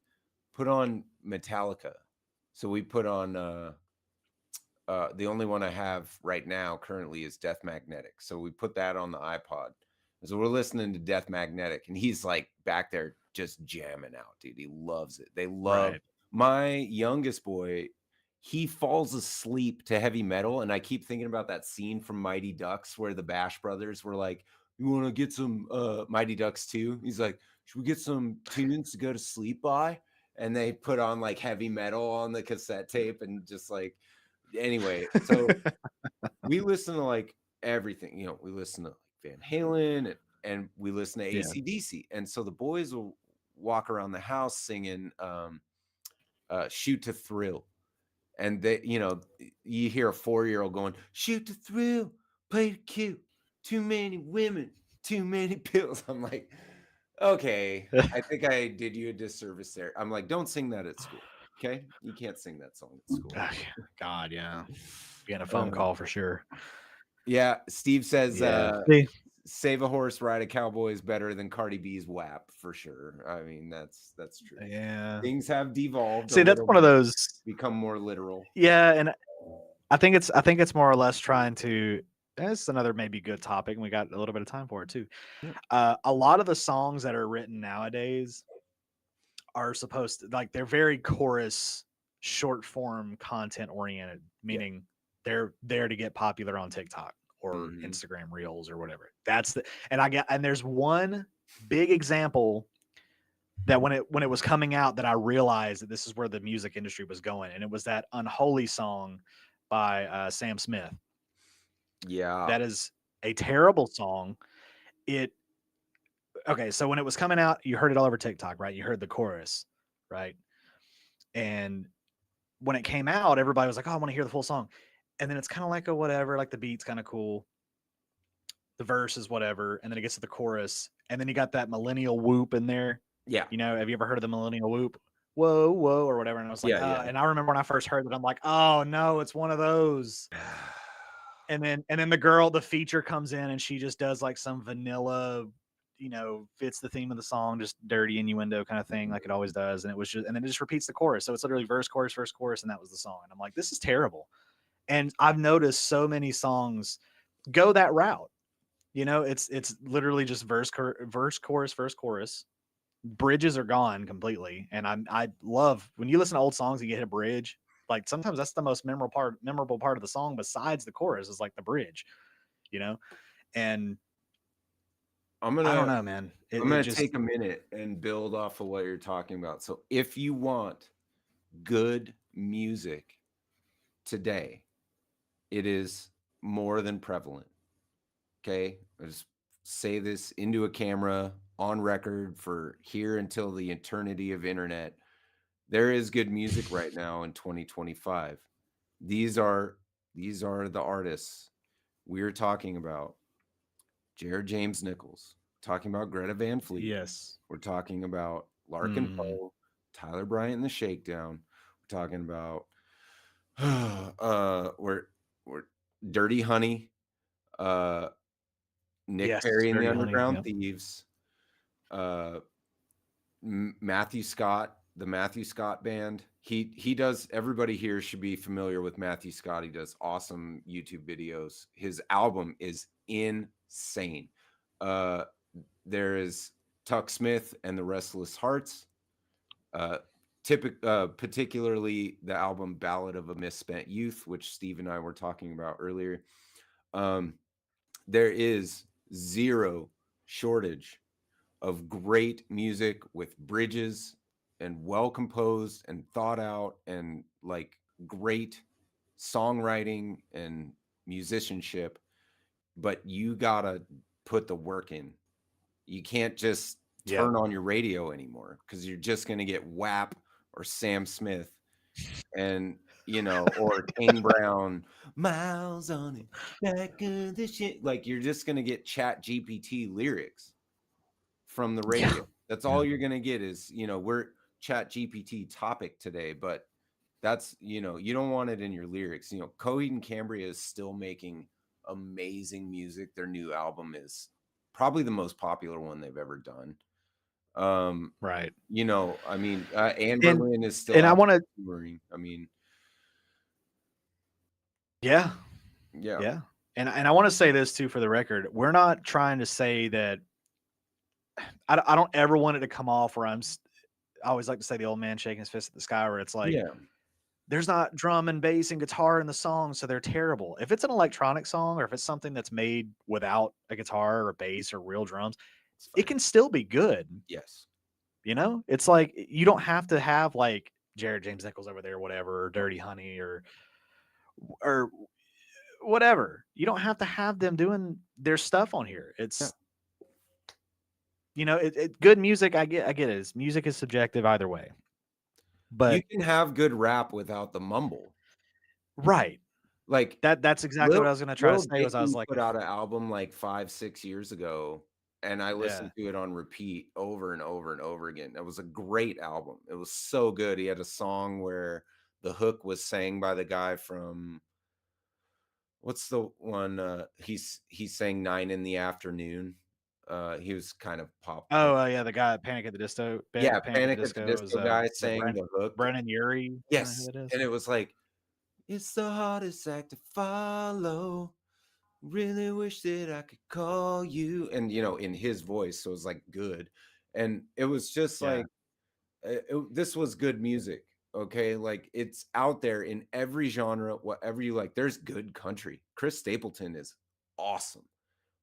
"Put on Metallica." So we put on. The only one I have right now currently is Death Magnetic. So we put that on the iPod. And so we're listening to Death Magnetic, and he's like back there just jamming out, dude. He loves it. They love Right. my youngest boy. He falls asleep to heavy metal, and I keep thinking about that scene from Mighty Ducks where the Bash Brothers were like, "You want to get some Mighty Ducks too?" He's like, "Should we get some tunes to go to sleep by?" And they put on like heavy metal on the cassette tape, and just like anyway, so we listen to like everything. We listen to like Van Halen, and we listen to Yeah. AC/DC. And so the boys will walk around the house singing Shoot to Thrill. And you hear a 4-year-old going, "Shoot to thrill, play to kill, too many women, too many pills." I'm like, okay, I think I did you a disservice there. I'm like, don't sing that at school. Okay. You can't sing that song at school. Ugh, God, yeah. Getting a phone Uh, call for sure. Yeah, Steve says, Yeah. See, "Save a horse, ride a cowboy" is better than Cardi B's WAP for sure. I mean, that's true. yeah. Things have devolved a See, that's little one of bit, those. become more literal. Yeah, and I think it's more or less trying to. That's another maybe good topic, and we got a little bit of time for it too. Yeah. A lot of the songs that are written nowadays are supposed to like they're very chorus, short form content oriented, Yeah. meaning they're there to get popular on TikTok or Mhm. Instagram Reels or whatever. That's the and there's one big example that when it was coming out that I realized that this is where the music industry was going, and it was that Unholy song by Sam Smith. Yeah. That is a terrible song. It okay, so when it was coming out, you heard it all over TikTok, right? You heard the chorus, right? And when it came out, everybody was like, "Oh, I want to hear the full song." And then it's kind of like a whatever, like the beat's kind of cool, the verse is whatever, and then it gets to the chorus, and then you got that millennial whoop in there. Yeah. Have you ever heard of the millennial whoop? Whoa, whoa, or whatever. And I was like, Yeah, yeah. and I remember when I first heard it, I'm like, oh no, it's one of those. And then the feature comes in and she just does like some vanilla, fits the theme of the song, just dirty innuendo kind of thing, like it always does. And then it just repeats the chorus. So it's literally verse, chorus, and that was the song. And I'm like, this is terrible. And I've noticed so many songs go that route. It's literally just verse, chorus, verse, chorus. Bridges are gone completely. And I love when you listen to old songs and you hit a bridge. Like sometimes that's the most memorable part of the song, besides the chorus, is like the bridge, you know. And I'm I don't gonna know, man. I'm It gonna just take a minute and build off of what you're talking about. So if you want good music today, it is more than prevalent. Okay. I just say this into a camera on record for here until the eternity of internet. There is good music right now in 2025. These are the artists we're talking about. Jared James Nichols, talking about Greta Van Fleet. yes. We're talking about Larkin Mhm. Poe, Tyler Bryant and the Shakedown. We're talking about we're Dirty Honey, uh Nick Yes, Perry and the Dirty Honey. Underground Yep. Thieves, uh, Matthew Scott, the Matthew Scott band. He does. Everybody here should be familiar with Matthew Scott. He does awesome YouTube videos. His album is insane. Uh, there is Tuck Smith and the Restless Hearts. Particularly the album Ballad of a Misspent Youth, which Steve and I were talking about earlier. There is zero shortage of great music with bridges and well composed and thought out and like great songwriting and musicianship, but you gotta put the work in. You can't just Yeah. turn on your radio anymore because you're just going to get WAP or Sam Smith and, or Kane Brown, miles on it, back of the shit. Like you're just going to get Chat GPT lyrics from the Yeah. radio. That's all you're going to get is, we're Chat GPT topic today, but that's, you don't want it in your lyrics. Coheed and Cambria is still making amazing music. Their new album is probably the most popular one they've ever done. Right. I mean, Anne And Berlin is still and I out want to touring. I mean, yeah. yeah. Yeah. And I want to say this too for the record. We're not trying to say that I don't ever want it to come off where I always like to say the old man shaking his fist at the sky where it's like Yeah. there's not drum and bass and guitar in the song, so they're terrible. If it's an electronic song or if it's something that's made without a guitar or a bass or real drums, It's it fine. can still be good. Yes. It's like you don't have to have like Jared James Nichols over there, whatever, or Dirty Honey or whatever. You don't have to have them doing their stuff on here. It's good music. I get it. Music is subjective either way. You But can have good rap without the mumble. right. Like That's exactly what I was gonna try to Lil say was I was Dicky like, put out an album like 5-6 years ago, and I yeah. listened to it on repeat over and over and over again. It was a great album. It was so good. He had a song where the hook was sang by the guy from what's the one? He sang 9 in the Afternoon. He was kind of pop punk. Oh, yeah, the guy at Panic at the Disco Yeah, Panic at the Panic at the Disco is, Disco guy is it sang the hook. Brennan Urie? Is that who Yes, it is? and it was like, "It's the hardest act to follow. Really wish that I could call you," and, in his voice, so it was, like, good, and it was just Yeah. like, this was good music, okay? Like, it's out there in every genre, whatever you like. There's good country. Chris Stapleton is awesome.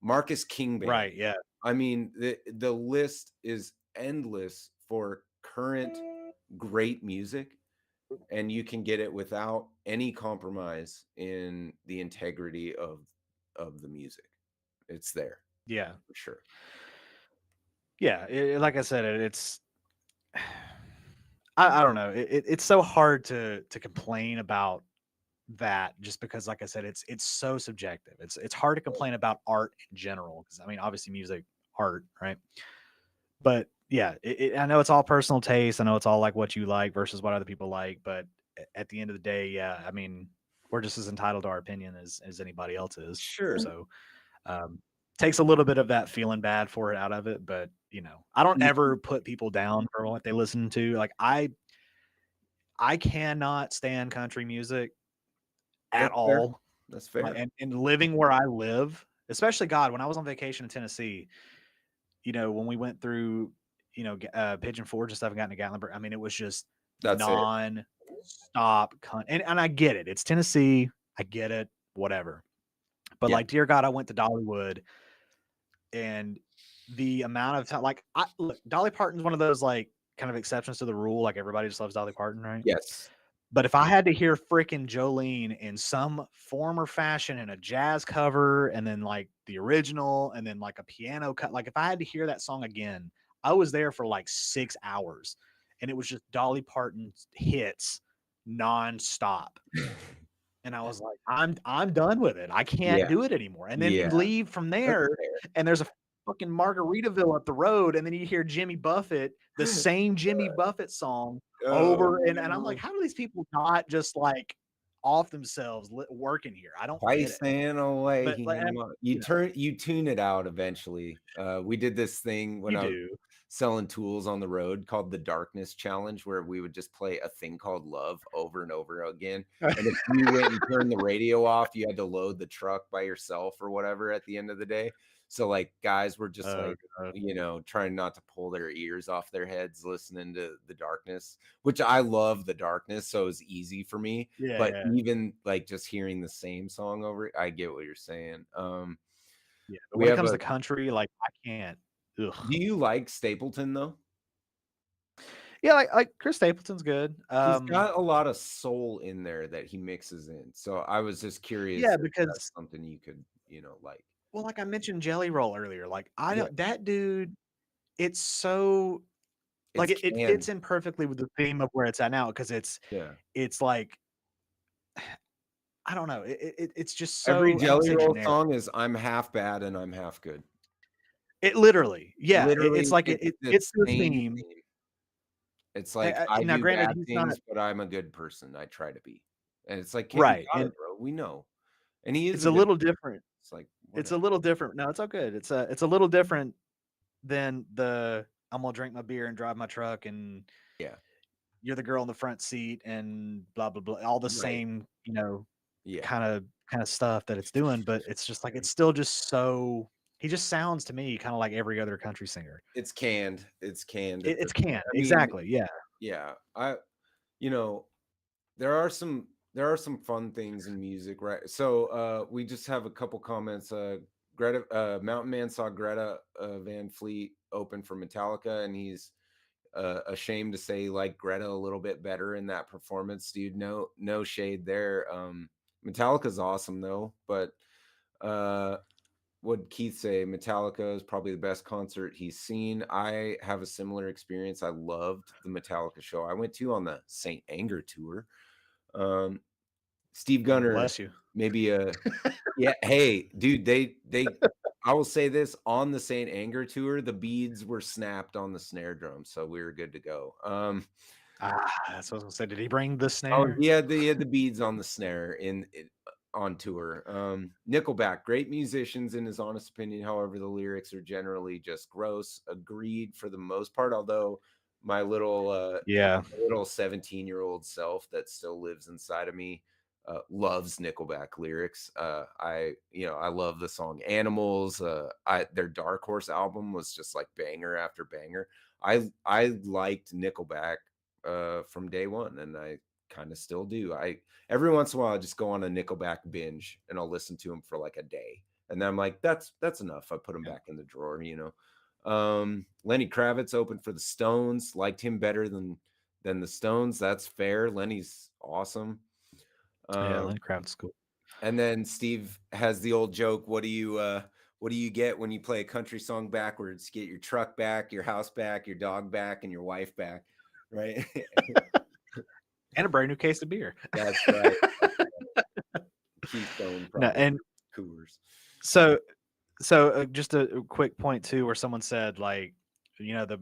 Marcus King Band. Right, yeah. I mean, the list is endless for current great music, and you can get it without any compromise in the integrity of the music. It's there Yeah. for sure. Yeah, like I said, it's I don't know. It's so hard to complain about that just because, like I said, it's so subjective. It's hard to complain about art in general because I mean, obviously, music, art, right? But yeah, I know it's all personal taste. I know it's all like what you like versus what other people like. But at the end of the day, yeah, I mean, we're just as entitled to our opinion as anybody else is. Sure. So takes a little bit of that feeling bad for it out of it. But I don't ever put people down for what they listen to. Like I cannot stand country music at That's fair. all. That's fair. And living where I live, especially God, when I was on vacation in Tennessee, when we went through, Pigeon Forge and stuff and got into Gatlinburg, I mean, it was just That's it. non-stop. And I get it. It's Tennessee. I get it. Whatever. But like, dear God, I went to Dollywood and the amount of time, like, look, Dolly Parton's one of those, like, kind of exceptions to the rule. Like, everybody just loves Dolly Parton, right? Yes. But if I had to hear freaking Jolene in some form or fashion in a jazz cover and then like the original and then like a piano cut, like if I had to hear that song again, I was there for like 6 hours and it was just Dolly Parton's hits nonstop. And I was like, I'm done with it. I can't do it anymore. And then you leave from there and there's a fucking Margaritaville up the road. And then you hear Jimmy Buffett, the same Jimmy Buffett song over. And I'm like, how do these people not just like off themselves working here? I don't get it. Away. But like, You tune it out eventually. We did this thing when I was selling tools on the road called the Darkness Challenge, where we would just play a thing called Love over and over again. And if you went and turned the radio off, you had to load the truck by yourself or whatever at the end of the day. So like guys were just trying not to pull their ears off their heads listening to the Darkness, which I love the Darkness, so it was easy for me. But even like just hearing the same song over, I get what you're saying. But when it comes to country, like I can't. Ugh. Do you like Stapleton though? Yeah, like Chris Stapleton's good. He's got a lot of soul in there that he mixes in. So I was just curious. Yeah, if because that's something you could, like. Well, like I mentioned Jelly Roll earlier, like I don't that dude it's so like It's it canned. fits in perfectly with the theme of where it's at now because Yeah. it's like I don't know. It's just Every so I don't wanna Jelly say Roll generic. song is I'm half bad and I'm half good. It literally, yeah, it's Literally, like it's it the fits the same theme. theme. It's like, I Now do granted, bad he's not things, but I'm a good person. I try to be. And it's like, "Okay, you right, got and it, bro. We know." And he is it's a a good little person. different. It's like, It's a whatever. little different. No, it's all good. It's a little different than the I'm gonna drink my beer and drive my truck and Yeah. you're the girl in the front seat and blah blah blah. All the Right. same, Yeah. kind of stuff that it's doing, but it's just like it's still just so he just sounds to me kind of like every other country singer. It's canned. It's canned at It's this point. can I mean, exactly, yeah, yeah. You know, there are some fun things in music, right? So we just have a couple comments. Greta Mountain Man saw Greta Van Fleet open for Metallica, and he's ashamed to say he liked Greta a little bit better in that performance, dude. No shade there. Metallica's awesome though, but uh what Keith say? Metallica is probably the best concert he's seen. I have a similar experience. I loved the Metallica show I went to on the Saint Anger tour. Um, Steve Gunner, bless you. maybe a yeah. Hey, dude, they. I will say this on the Saint Anger tour, the beads were snapped on the snare drum, so we were good to go. That's what I was gonna say. Did he bring the Oh, snare? he had the beads on the snare on tour. Nickelback, great musicians in his honest opinion. However, the lyrics are generally just gross. Agreed for the most part. Although my Yeah, little 17-year-old self that still lives inside of me loves Nickelback lyrics. I love the song Animals. Their Dark Horse album was just like banger after banger. I liked Nickelback from day one, and I kind of still do. I Every once in a while I just go on a Nickelback binge and I'll listen to them for like a day. And then I'm like, that's enough. I put them yeah, back in the drawer. Lenny Kravitz opened for the Stones, liked him better than the Stones. That's fair. Lenny's awesome. yeah. Um, Lenny Kravitz is cool. and then Steve has the old joke, what do you get when you play a country song backwards? You get your truck back, your house back, your dog back, and your wife back, right? And a brand new case of beer. That's right. Keystone No, probably and Coors. so just a quick point too, where someone said like, the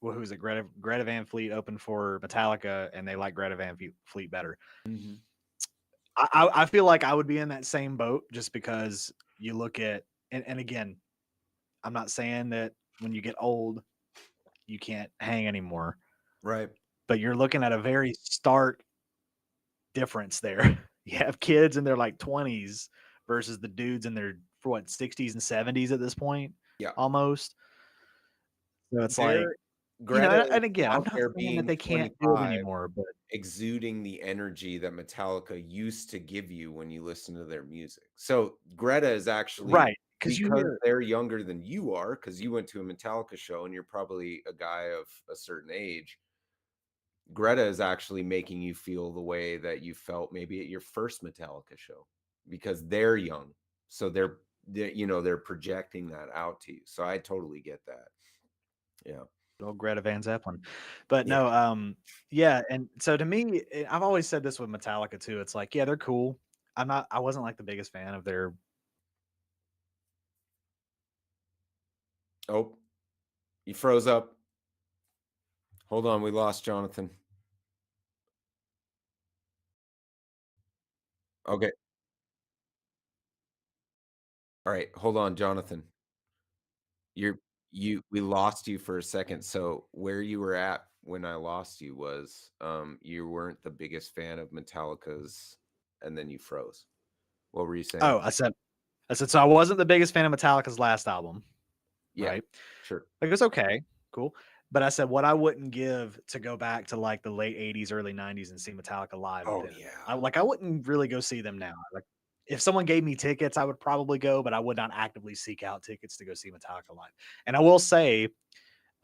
who was it? Greta Van Fleet opened for Metallica, and they like Greta Van Fleet better. Mhm. I feel like I would be in that same boat just because you look at and again, I'm not saying that when you get old you can't hang anymore, Right. but you're looking at a very stark difference there. You have kids in their like 20s versus the dudes in their 60s and 70s at this point, Yeah. almost. So it's like, There Greta is and again, I'm out not there saying that being they can't do it 25, anymore, but exuding the energy that Metallica used to give you when you listen to their music. So Greta is actually, right, because you because hear they're younger than you are, because you went to a Metallica show and you're probably a guy of a certain age. Greta is actually making you feel the way that you felt maybe at your first Metallica show because they're young. So they're projecting that out to you. So I totally get that. Yeah. old Greta Van Zeppelin. But Yeah. no, yeah, and so to me, I've always said this with Metallica too. It's like, yeah, they're cool. I wasn't like the biggest fan of their Oh, you froze up. Hold on, we lost Jonathan. Okay. All right, hold on, Jonathan. You're we lost you for a second. So where you were at when I lost you was you weren't the biggest fan of Metallica's and then you froze. What were you saying? oh, I said so I wasn't the biggest fan of Metallica's last album, Yeah, right? sure. Like, it's okay, cool. But I said what I wouldn't give to go back to like the late '80s, early '90s and see Metallica live Oh then. yeah. I wouldn't really go see them now. Like, if someone gave me tickets, I would probably go, but I would not actively seek out tickets to go see Metallica live. And I will say,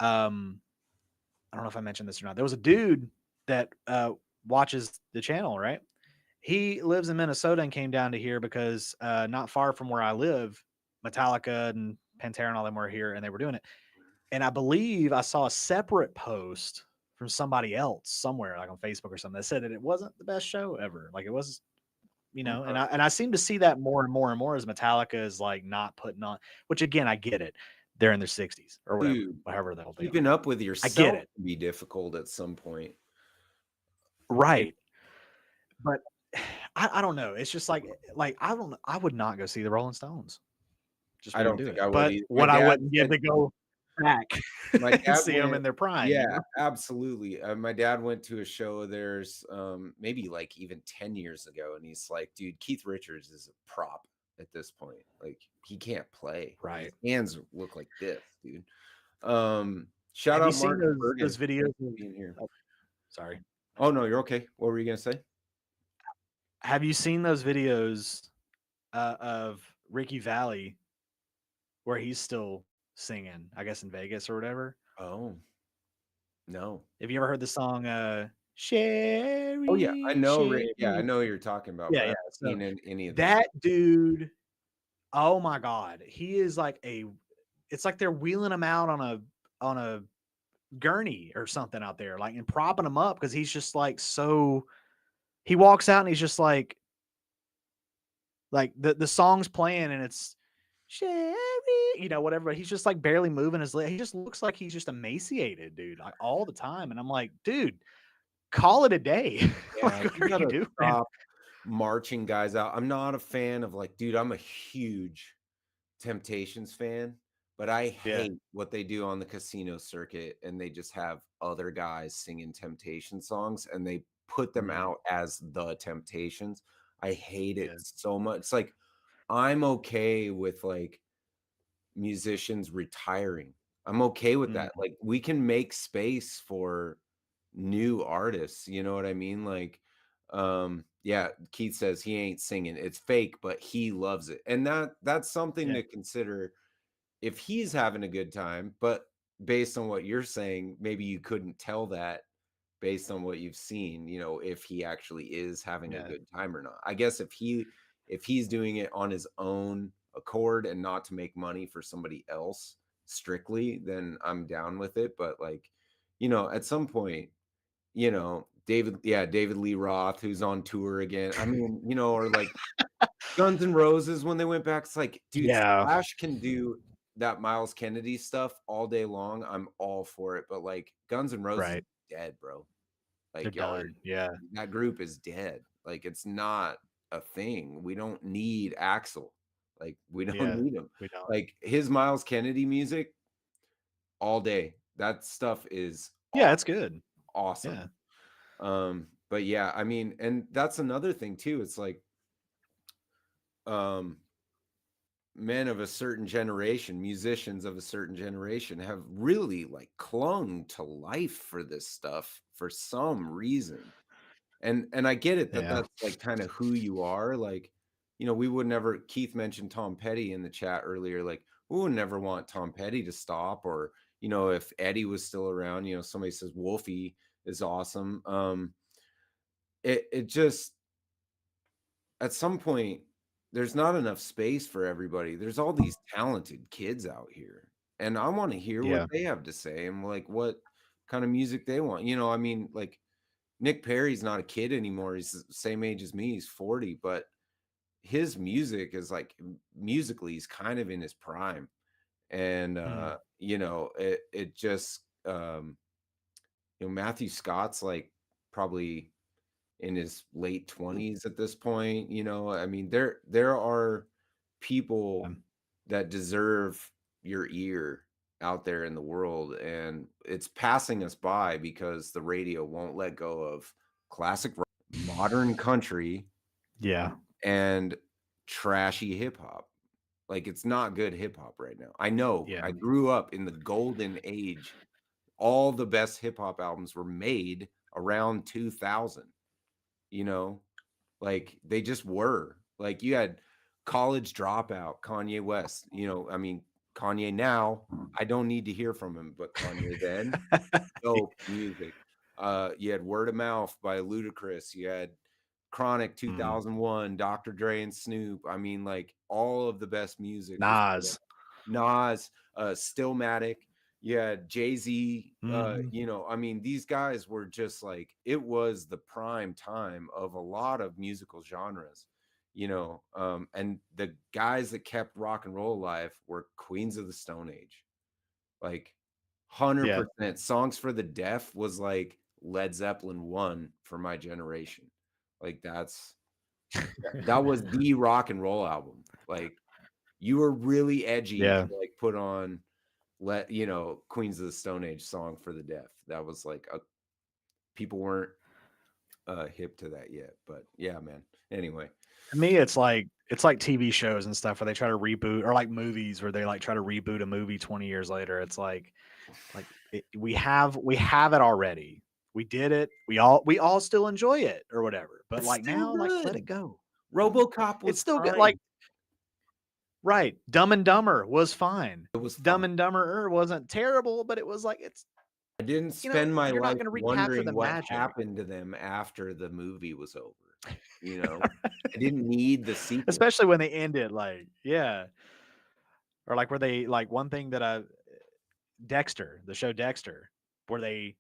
um, I don't know if I mentioned this or not. There was a dude that watches the channel, right? He lives in Minnesota and came down to here because not far from where I live, Metallica and Pantera and all them were here and they were doing it. And I believe I saw a separate post from somebody else somewhere, like on Facebook or something, that said that it wasn't the best show ever. Like it was, and I seem to see that more and more and more as Metallica is like not putting on. Which again, I get it. They're in their 60s or whatever, Dude, whatever the hell they are. keeping up with I get yourself it, can be difficult at some point. And right? But I don't know. It's just like I don't. I would not go see the Rolling Stones. Just I wouldn't don't do think it. I would But either. My what I dad wouldn't give said to go back my and dad see them went in their prime, yeah, absolutely. My dad went to a show of theirs, maybe like even 10 years ago, and he's like, dude, Keith Richards is a prop at this point. Like he can't play. His right? hands look like this, dude. Shout Have you out seen Mark those Bergen videos? being here. Oh, sorry. Oh no, you're okay. What were you gonna say? Have you seen those videos of Ricky Valley where he's still singing? I guess in Vegas or whatever. Oh no. Have you ever heard the song Oh yeah, I Sherry, know. Yeah, I Sherry? know what you're talking about, Yeah, but I yeah. haven't So seen any of them. that dude, oh my God, he is like it's like they're wheeling him out on a gurney or something out there, like and propping him up because he's just like so. He walks out and he's just like the song's playing and it's Sherry, whatever. But he's just like barely moving his leg. He just looks like he's just emaciated, dude, like all the time. And I'm like, dude, call it a day. Yeah, Like, what you are you gotta doing? stop marching guys out. I'm not a fan of like, dude, I'm a huge Temptations fan, but I Yeah. hate what they do on the casino circuit, and they just have other guys singing Temptation songs, and they put them Mm, out as the Temptations. I hate it yeah. so much. It's like I'm okay with like musicians retiring. I'm okay with Mm, that. Like we can make space for new artists, you know what I mean? Like yeah, Keith says he ain't singing. It's fake, but he loves it. And that's something yeah. to consider if he's having a good time, but based on what you're saying, maybe you couldn't tell that based on what you've seen, if he actually is having a Yeah. good time or not. I guess if he's doing it on his own accord and not to make money for somebody else strictly, then I'm down with it. But like, at some point, David Lee Roth, who's on tour again. I mean, or like Guns N' Roses when they went back, it's like, dude, Yeah. Slash can do that Miles Kennedy stuff all day long. I'm all for it. But like Guns N' Roses is Right. dead, bro. They're Like y'all are done. Yeah. that group is dead. Like it's not a thing. We don't need Axel. Like we don't Yeah. need him. We don't. Like his Miles Kennedy music all day. That stuff is Yeah, it's awesome. good. Awesome. Yeah. But yeah, I mean, and that's another thing too. It's like um men of a certain generation, musicians of a certain generation have really like clung to life for this stuff for some reason. And I get it that Yeah. that's like kind of who you are. Like, we would never Keith mentioned Tom Petty in the chat earlier. Like, we would never want Tom Petty to stop, or, if Eddie was still around, somebody says Wolfie is awesome. It just at some point there's not enough space for everybody. There's all these talented kids out here, and I want to hear what Yeah. they have to say and like what kind of music they want. I mean, like Nick Perry's not a kid anymore. He's the same age as me. He's 40, but his music is like musically he's kind of in his prime. And Mm, it just Matthew Scott's like probably in his late 20s at this point. I mean, there are people um, that deserve your ear out there in the world, and it's passing us by because the radio won't let go of classic rock, modern country, yeah. and trashy hip hop. Like it's not good hip hop right now. I know. Yeah. I grew up in the golden age. All the best hip hop albums were made around 2000, you know? Like they just were. Like you had College Dropout, Kanye West, I mean, Kanye now, I don't need to hear from him, but Kanye then, dope music. You had Word of Mouth by Ludacris. You had Chronic Mm, 2001, Dr. Dre and Snoop. I mean, like all of the best music was put out. Nas. Nas, Stillmatic. Yeah, Jay-Z, Mhm. you know, I mean, these guys were just like, it was the prime time of a lot of musical genres, you know, and the guys that kept rock and roll alive were Queens of the Stone Age. Like Yeah. 100%. Songs for the Deaf was like Led Zeppelin 1 for my generation. Like that was the rock and roll album. Like you were really edgy to Yeah. like put on you know, Queens of the Stone Age song for the deaf. That was like a people weren't hip to that yet. But yeah, man. Anyway. To me, it's like TV shows and stuff where they try to reboot, or like movies where they like try to reboot a movie 20 years later. It's we have it already. We did it. We all still enjoy it or whatever. But It's like still now, like let good. it go. RoboCop It's was still good. fine. Like right, Dumb and Dumber was fine. It was Dumb fine. and Dumber wasn't terrible, but it was like I didn't spend my you're not life going to recapture wondering the what magic. happened to them after the movie was over. You know, I didn't need the sequel. Especially when they ended like yeah, or like where they like one thing that I Dexter, the show Dexter, where they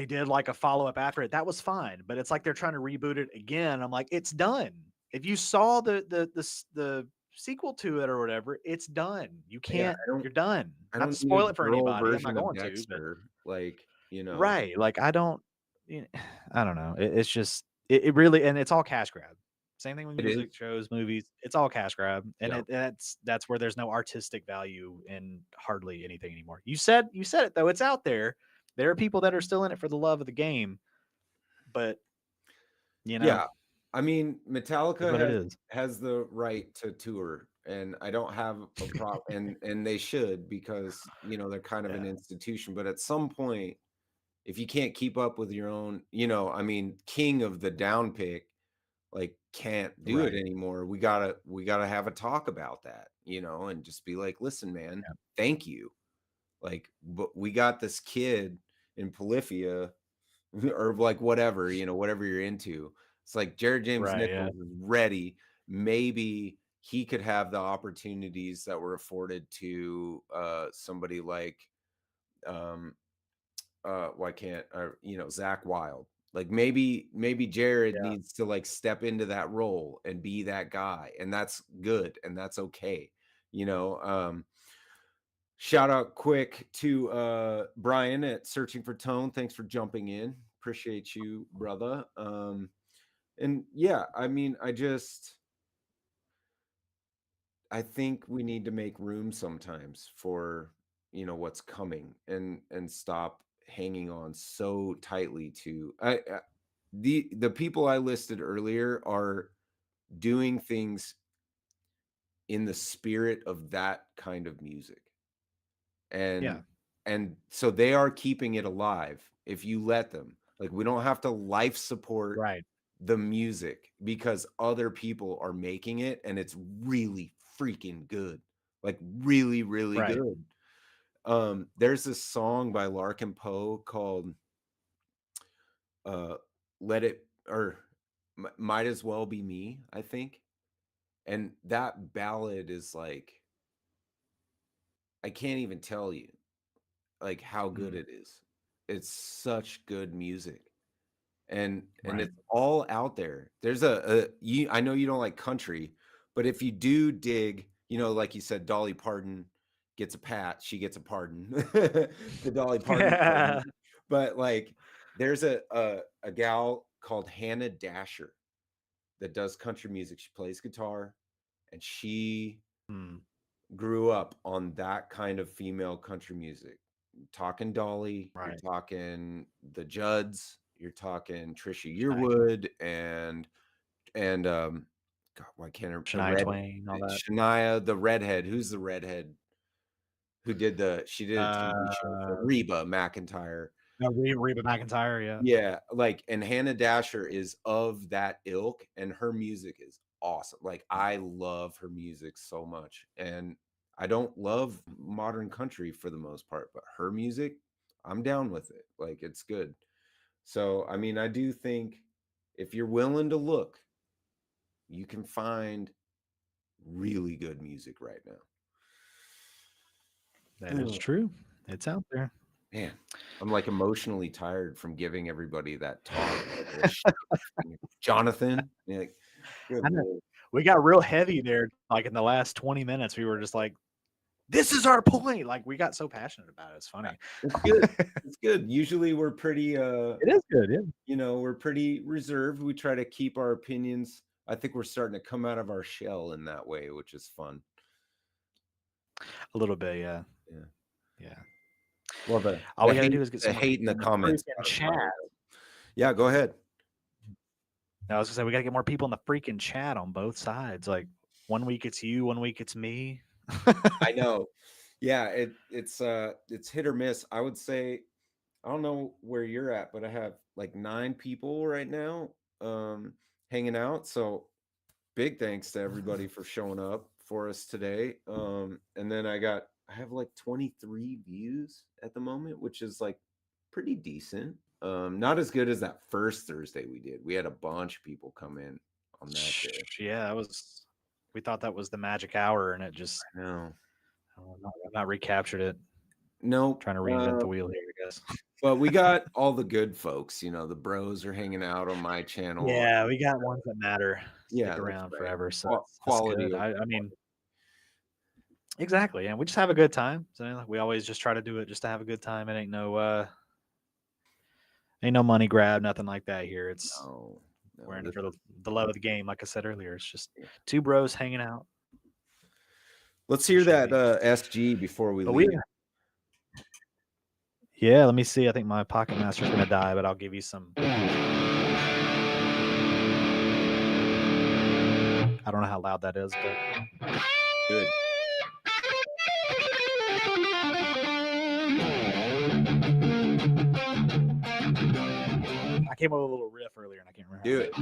did like a follow up after it. That was fine, but it's like they're trying to reboot it again. I'm like, it's done. If you saw the sequel to it or whatever, it's done. You Yeah, can't. You're done. I Not to don't need a spoil it for girl anybody. I'm not version of going to, but Dexter. Like, you know, right. Like I don't. I don't know. It's just it really, and it's all cash grab. Same thing with it is. music, shows, movies. It's all cash grab, and Yeah. that's where there's no artistic value in hardly anything anymore. You said it though. It's out there. There are people that are still in it for the love of the game, but you know, Yeah. I mean, is Metallica what it is. has the right to tour, and I don't have a problem, and they should because, you know, they're kind of an Yeah. institution, but at some point, if you can't keep up with your own, you know, I mean, king of the down pick, like, can't do it Right. anymore. We gotta have a talk about that, you know, and just be like, "Listen, man, Yeah. thank you." Like, but we got this kid in Polyphia or like whatever, you know, whatever you're into. It's like Jared James Right. Yeah. Nichols is ready. Maybe he could have the opportunities that were afforded to somebody like um why can't you know, Zach Wild. Like maybe Jared Yeah. needs to like step into that role and be that guy. And that's good and that's okay. You know, shout out quick to Brian at Searching for Tone. Thanks for jumping in. Appreciate you, brother. And yeah, I mean, I think we need to make room sometimes for, you know, what's coming and stop hanging on so tightly to the people I listed earlier are doing things in the spirit of that kind of music. Yeah. And so they are keeping it alive if you let them. Like we don't have to life support Right. the music because other people are making it and it's really freaking good. Like really, really Right. good. There's this song by Larkin Poe called uh Let It or Might As Well Be Me, I think. And that ballad is like I can't even tell you like how good Mm. it is. It's such good music. And Right. it's all out there. There's you I know you don't like country, but if you do dig, you know, like you said, Dolly Parton gets a pat, she gets a pardon. The Dolly Parton pardon. But like there's a gal called Hannah Dasher that does country music. She plays guitar and she Mm. grew up on that kind of female country music. Talking Dolly, you're Right. talking the Judds, you're talking Trisha Shania, Yearwood and God, why can't the Shania red Twain, all that. Shania, the redhead. Who's the redhead who did she did a TV show for Uh, Reba McEntire. no, Reba McEntire. Yeah. Yeah, like, and Hannah Dasher is of that ilk, and her music is awesome. Like, I love her music so much, and I don't love modern country for the most part, but her music, I'm down with it. Like, it's good. So, I mean, I do think if you're willing to look, you can find really good music right That is now. true. It's out there. Man, I'm like emotionally tired from giving everybody that talk. Jonathan, like, good I know. Lord. We got real heavy there. Like in the last 20 minutes, we were just like, "This is our point." Like we got so passionate about it. It's funny. It's good. It's good. Usually we're pretty It is good. Yeah. we're pretty reserved. We try to keep our opinions. I think we're starting to come out of our shell in that way, which is fun. A little bit. Yeah. Yeah. Yeah. Well, All we got to do is get the some more hate in people the in the comments. freaking chat. Yeah, go ahead. I was gonna say we got to get more people in the freaking chat on both sides. Like 1 week it's you, 1 week it's me. I know. Yeah, it's hit or miss. I would say I don't know where you're at, but I have like 9 people right now hanging out. So big thanks to everybody for showing up for us today. And then I have like 23 views at the moment, which is like pretty decent. Not as good as that first Thursday we did. We had a bunch of people come in on that day. Yeah, that was. We thought that was the magic hour, and it just No. I've not recaptured it. Nope. Trying to reinvent the wheel here, I guess. But we got all the good folks, the bros are hanging out on my channel. Yeah, we got ones that matter. Yeah, Stick that's around right. forever. So that's Quality. good. I mean, exactly. And we just have a good time. So we always just try to do it just to have a good time. It ain't no money grab, nothing like that here. It's No, we're in it for the love of the game. Like I said earlier, it's just two bros hanging out. Let's hear that SG before we leave. Yeah, let me see. I think my Pocket Master's going to die, but I'll give you some. I don't know how loud that is, but good. I came up with a little riff earlier, and I can't remember. Do it.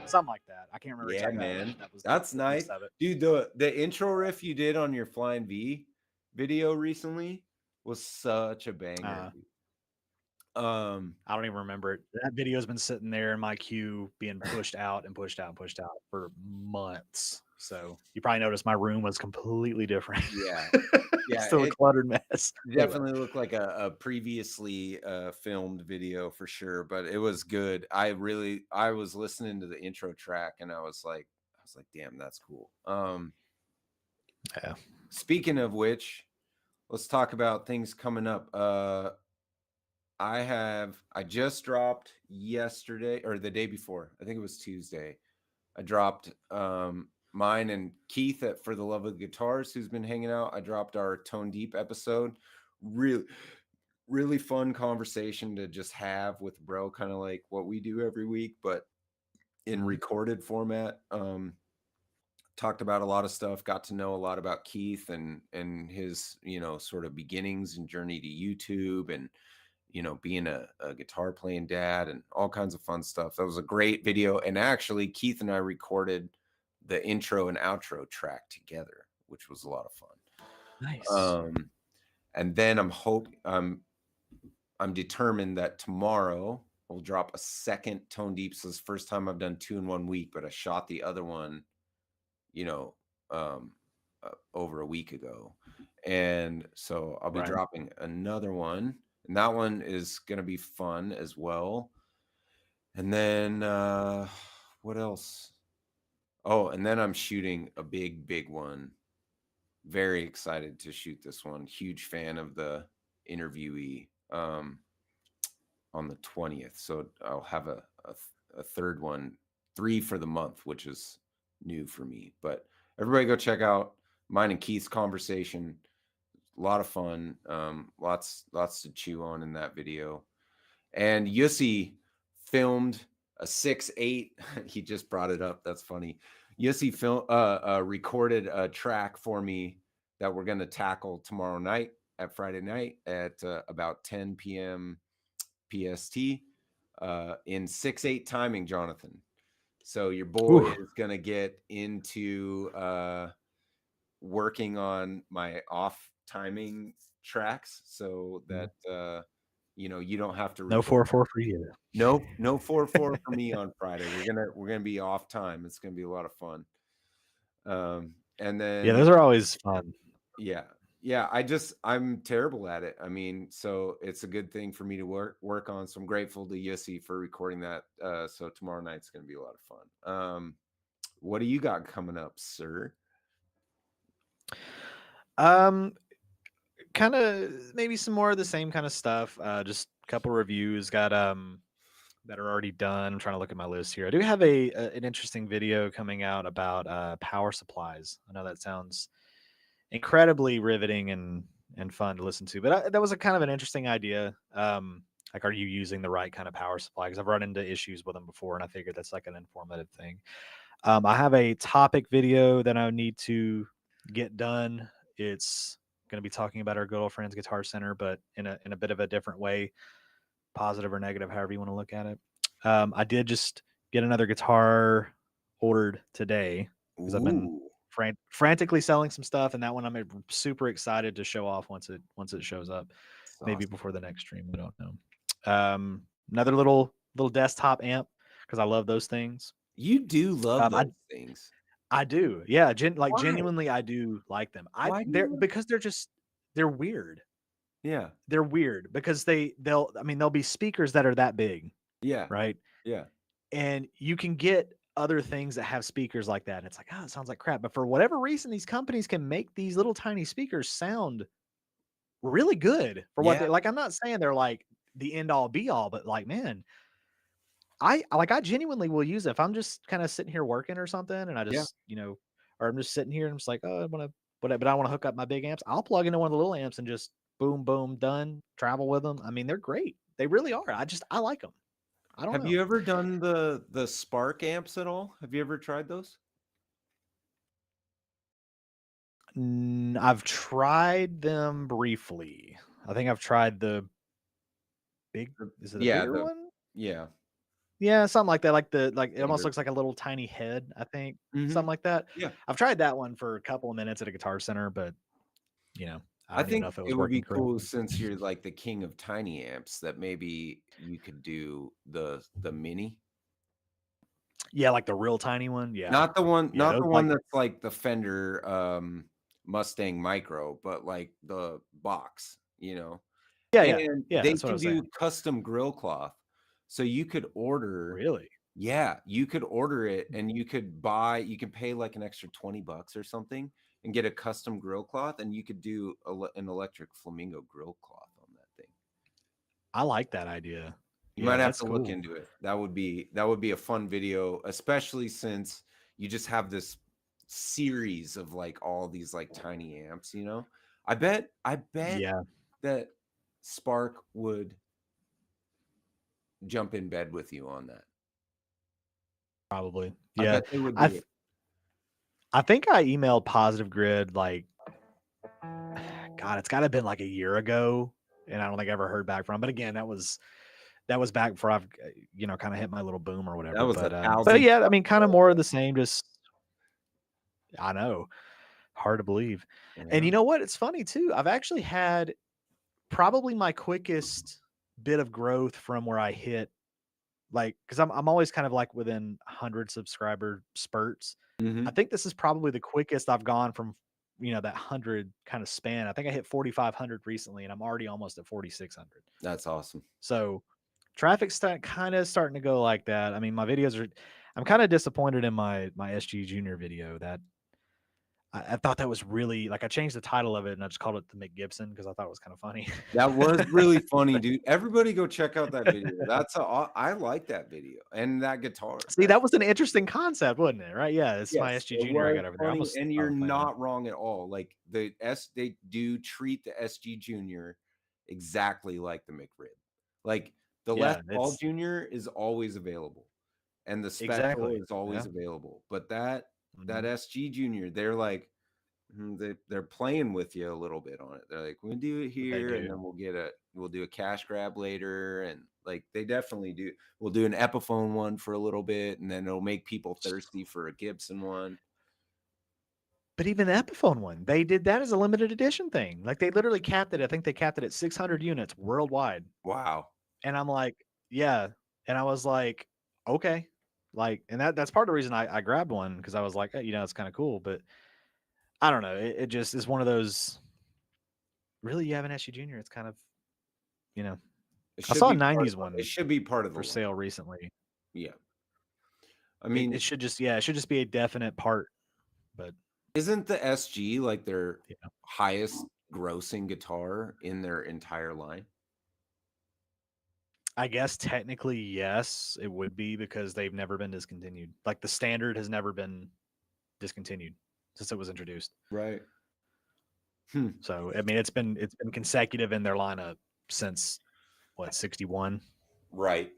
Something like that. I can't remember. Yeah, exactly man. That was That's nice. Dude, the intro riff you did on your Flying V video recently was such a banger. I don't even remember it. That video's been sitting there in my queue being pushed out and pushed out and pushed out for months. So you probably noticed my room was completely different. Yeah. Yeah. Still a cluttered mess. Definitely looked like a previously filmed video for sure, but it was good. I was listening to the intro track and I was like, damn, that's cool. Yeah. Speaking of which, let's talk about things coming up. I just dropped yesterday or the day before. I think it was Tuesday. I dropped mine and Keith at For the Love of the Guitars, who's been hanging out. I dropped our Tone Deep episode. Really, really fun conversation to just have with bro, kind of like what we do every week, but in recorded format. Talked about a lot of stuff, got to know a lot about Keith and his, sort of beginnings and journey to YouTube and, being a guitar playing dad and all kinds of fun stuff. That was a great video. And actually Keith and I recorded the intro and outro track together, which was a lot of fun. Nice. And then I'm determined that tomorrow we'll drop a second Tone Deep. So it's the first time I've done 2 in 1 week, but I shot the other one, over a week ago. And so I'll be dropping another one. And that one is going to be fun as well. And then what else? Oh, and then I'm shooting a big one. Very excited to shoot this one. Huge fan of the interviewee on the 20th. So I'll have a third one, 3 for the month, which is new for me. But everybody go check out mine and Keith's conversation. A lot of fun. Lots to chew on in that video. And Yussi filmed a 6/8. He just brought it up. That's funny. Yussi recorded a track for me that we're going to tackle tomorrow night at Friday night at about 10 p.m. PST in 6/8 timing, Jonathan. So your boy is going to get into working on my off timing tracks so that You know, you don't have to No record. 4-4 for you. No 4-4 for me on Friday. We're gonna be off time. It's gonna be a lot of fun. And Yeah, then those are always fun. yeah, yeah. I'm terrible at it. I mean, so it's a good thing for me to work on. So I'm grateful to Yussi for recording that. So tomorrow night's gonna be a lot of fun. What do you got coming up, sir? Kind of maybe some more of the same kind of stuff. Just a couple reviews got that are already done. I'm trying to look at my list here. I do have an interesting video coming out about power supplies. I know that sounds incredibly riveting and fun to listen to, but that was a kind of an interesting idea. Like, are you using the right kind of power supply? Because I've run into issues with them before, and I figured that's like an informative thing. I have a topic video that I need to get done. It's going to be talking about our good old friends Guitar Center, but in a bit of a different way, positive or negative, however you want to look at it. I did just get another guitar ordered today because I've been Ooh, frantically selling some stuff, and that one I'm super excited to show off once it shows up, that's maybe awesome. before the next stream. I don't know. Another little desktop amp because I love those things. You do love I those things. I do. Yeah, Why? genuinely I do like them. Why do They're you? because they're weird. Yeah, They're weird because they'll be speakers that are that big, yeah, right? yeah, And you can get other things that have speakers like that. And it's like, oh, it sounds like crap. But for whatever reason, these companies can make these little tiny speakers sound really good for what yeah, they like. I'm not saying they're like the end all be all, but like, man, I genuinely will use it if I'm just kind of sitting here working or something, and I yeah. just or I'm just sitting here and I'm just like, oh, I want to, but I want to hook up my big amps. I'll plug into one of the little amps and just boom, boom, done. Travel with them. I mean, they're great. They really are. I like them. I don't Have know. you ever done the Spark amps at all? Have you ever tried those? I've tried them briefly. I think I've tried the big. Is it a Yeah, bigger one? yeah. Yeah, something like that. Like it almost Standard. looks like a little tiny head. I think Mhm. something like that. Yeah. I've tried that one for a couple of minutes at a Guitar Center, but I I don't even know think if it it was would working be cool correctly. since you're like the king of tiny amps that maybe you could do the mini. Yeah, like the real tiny one. Yeah, Not the one yeah, not those the like one that's like the Fender Mustang Micro, but like the box, you know. yeah, yeah, And yeah. they That's what I can was do saying. custom grill cloth. So you could order. Really? Yeah, you could order it and you can pay like an extra $20 or something and get a custom grill cloth and you could do an electric flamingo grill cloth on that thing. I like that idea. You Yeah, might have that's to look cool. into it. That would be a fun video, especially since you just have this series of like all these like tiny amps, you know? I bet Yeah, that Spark would jump in bed with you on that. probably. I Yeah, bet they would I do th- it. I think I emailed Positive Grid like God, it's got to have been like a year ago, and I don't think I ever heard back from. 'Em. But again, that was back before I've kind of hit my little boom or That whatever. was a But thousand. yeah, I mean, kind of more of the same. Just I know, hard to believe. And Yeah. you know what? It's funny too. I've actually had probably my quickest bit of growth from where I hit like because I'm always kind of like within 100 subscriber spurts. I Mhm. think this is probably the quickest I've gone from that 100 kind of span. I think I hit 4,500 recently, and I'm already almost at 4,600. That's awesome. So traffic's kind of starting to go like that. I mean, my videos are. I'm kind of disappointed in my SG Junior video that I thought that was really like I changed the title of it and I just called it the Mick Gibson because I thought it was kind of funny. That was really funny, dude. Everybody go check out that video. I like that video and that guitar. See, that was an interesting concept, wasn't it? Right? Yeah, it's my Yes, SG it Junior I was got over there. I funny, almost and thought you're of playing that. not wrong at all. Like they do treat the SG Junior exactly like the McRib. Like the Les Yeah, Paul it's Junior is always available, and the special exactly. is always Yeah. available. But that Mhm. SG Junior, they're like they're playing with you a little bit on it. They're like, we'll do it They here, and do. then we'll do a cash grab later, and like they definitely do. We'll do an Epiphone one for a little bit, and then it'll make people thirsty for a Gibson one. But even the Epiphone one, they did that as a limited edition thing. Like they literally capped it. I think they capped it at 600 units worldwide. Wow. And I'm like, yeah. And I was like, okay. Like, and that's part of the reason I grabbed one because I was like, you know, it's kind of cool. But I don't know. It just is one of those. Really, you have an SU Junior. It's kind of, you know, It I should saw a be part 90s of, one it should be part of the for line. sale recently. Yeah. I It, mean, it should just, yeah, it should just be a definite part. But isn't the SG like their yeah, highest grossing guitar in their entire line? I guess technically, yes, it would be because they've never been discontinued. Like the standard has never been discontinued since it was introduced. Right. So I mean, it's been consecutive in their lineup since what 61. Right.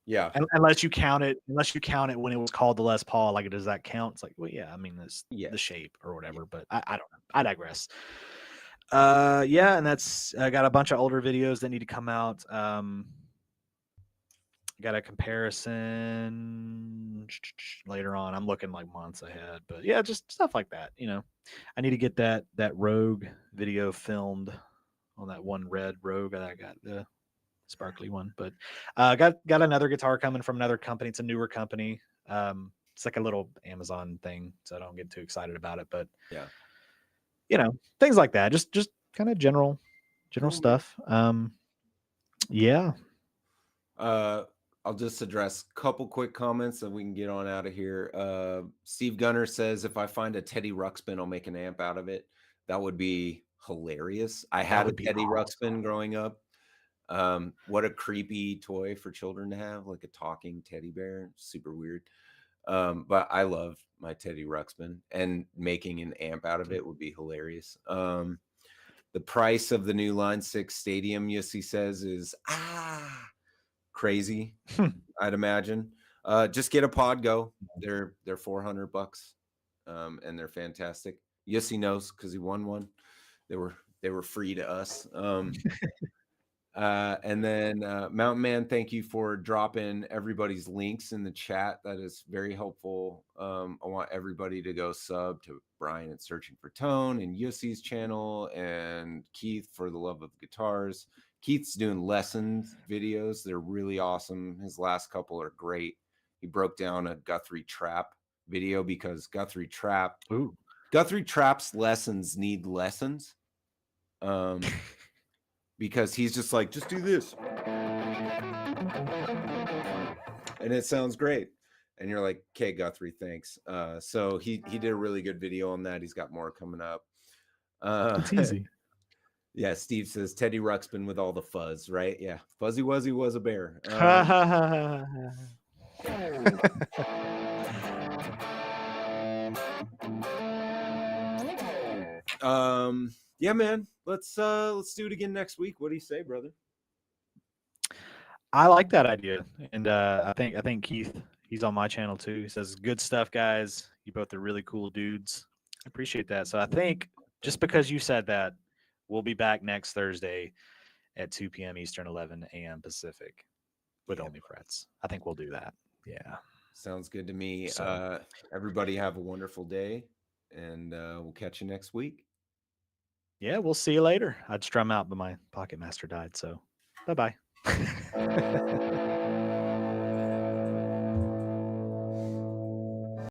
Yeah. Unless you count it when it was called the Les Paul, like does that count? It's like, well, yeah, I mean, it's the Yes. shape or Yeah. whatever, but I don't know. I digress. Yeah, and that's I got a bunch of older videos that need to come out. Got a comparison later on. I'm looking like months ahead, but yeah, just stuff like that. You know, I need to get that Rogue video filmed on that one red Rogue that I got, the sparkly one. But got another guitar coming from another company. It's a newer company. It's like a little Amazon thing, so I don't get too excited about it. But Yeah. you know, things like that. Just kind of general Cool, stuff. Yeah. I'll just address a couple quick comments and we can get on out of here. Steve Gunner says, if I find a Teddy Ruxpin, I'll make an amp out of it. That would be hilarious. I had a would be Teddy awesome. Ruxpin growing up. What a creepy toy for children to have, like a talking teddy bear. Super weird. But I love my Teddy Ruxpin, and making an amp out of it would be hilarious. The price of the new Line 6 Stadium, Yussi says, is crazy, I'd imagine. Just get a Pod Go. They're $400, and they're fantastic. Yussi knows because he won one. They were free to us. And then Mountain Man, thank you for dropping everybody's links in the chat. That is very helpful. I want everybody to go sub to Brian at Searching for Tone and Yussi's channel, and Keith for the Love of Guitars. Keith's doing lessons videos. They're really awesome. His last couple are great. He broke down a Guthrie Trap video because Guthrie Trap's lessons need lessons. Because he's just like, just do this. And it sounds great. And you're like, okay, Guthrie, thanks. So he did a really good video on that. He's got more coming up. It's easy. Yeah, Steve says Teddy Ruxpin with all the fuzz, right? Yeah, Fuzzy Wuzzy was a bear. Yeah, man. Let's do it again next week. What do you say, brother? I like that idea, and I think Keith, he's on my channel too. He says, "Good stuff, guys. You both are really cool dudes." I appreciate that. So I think just because you said that, we'll be back next Thursday at 2 p.m. Eastern, 11 a.m. Pacific with Only Frets. I think we'll do that. Yeah, sounds good to me. So. Everybody have a wonderful day, and we'll catch you next week. Yeah, we'll see you later. I'd strum out, but my Pocket Master died. So bye-bye.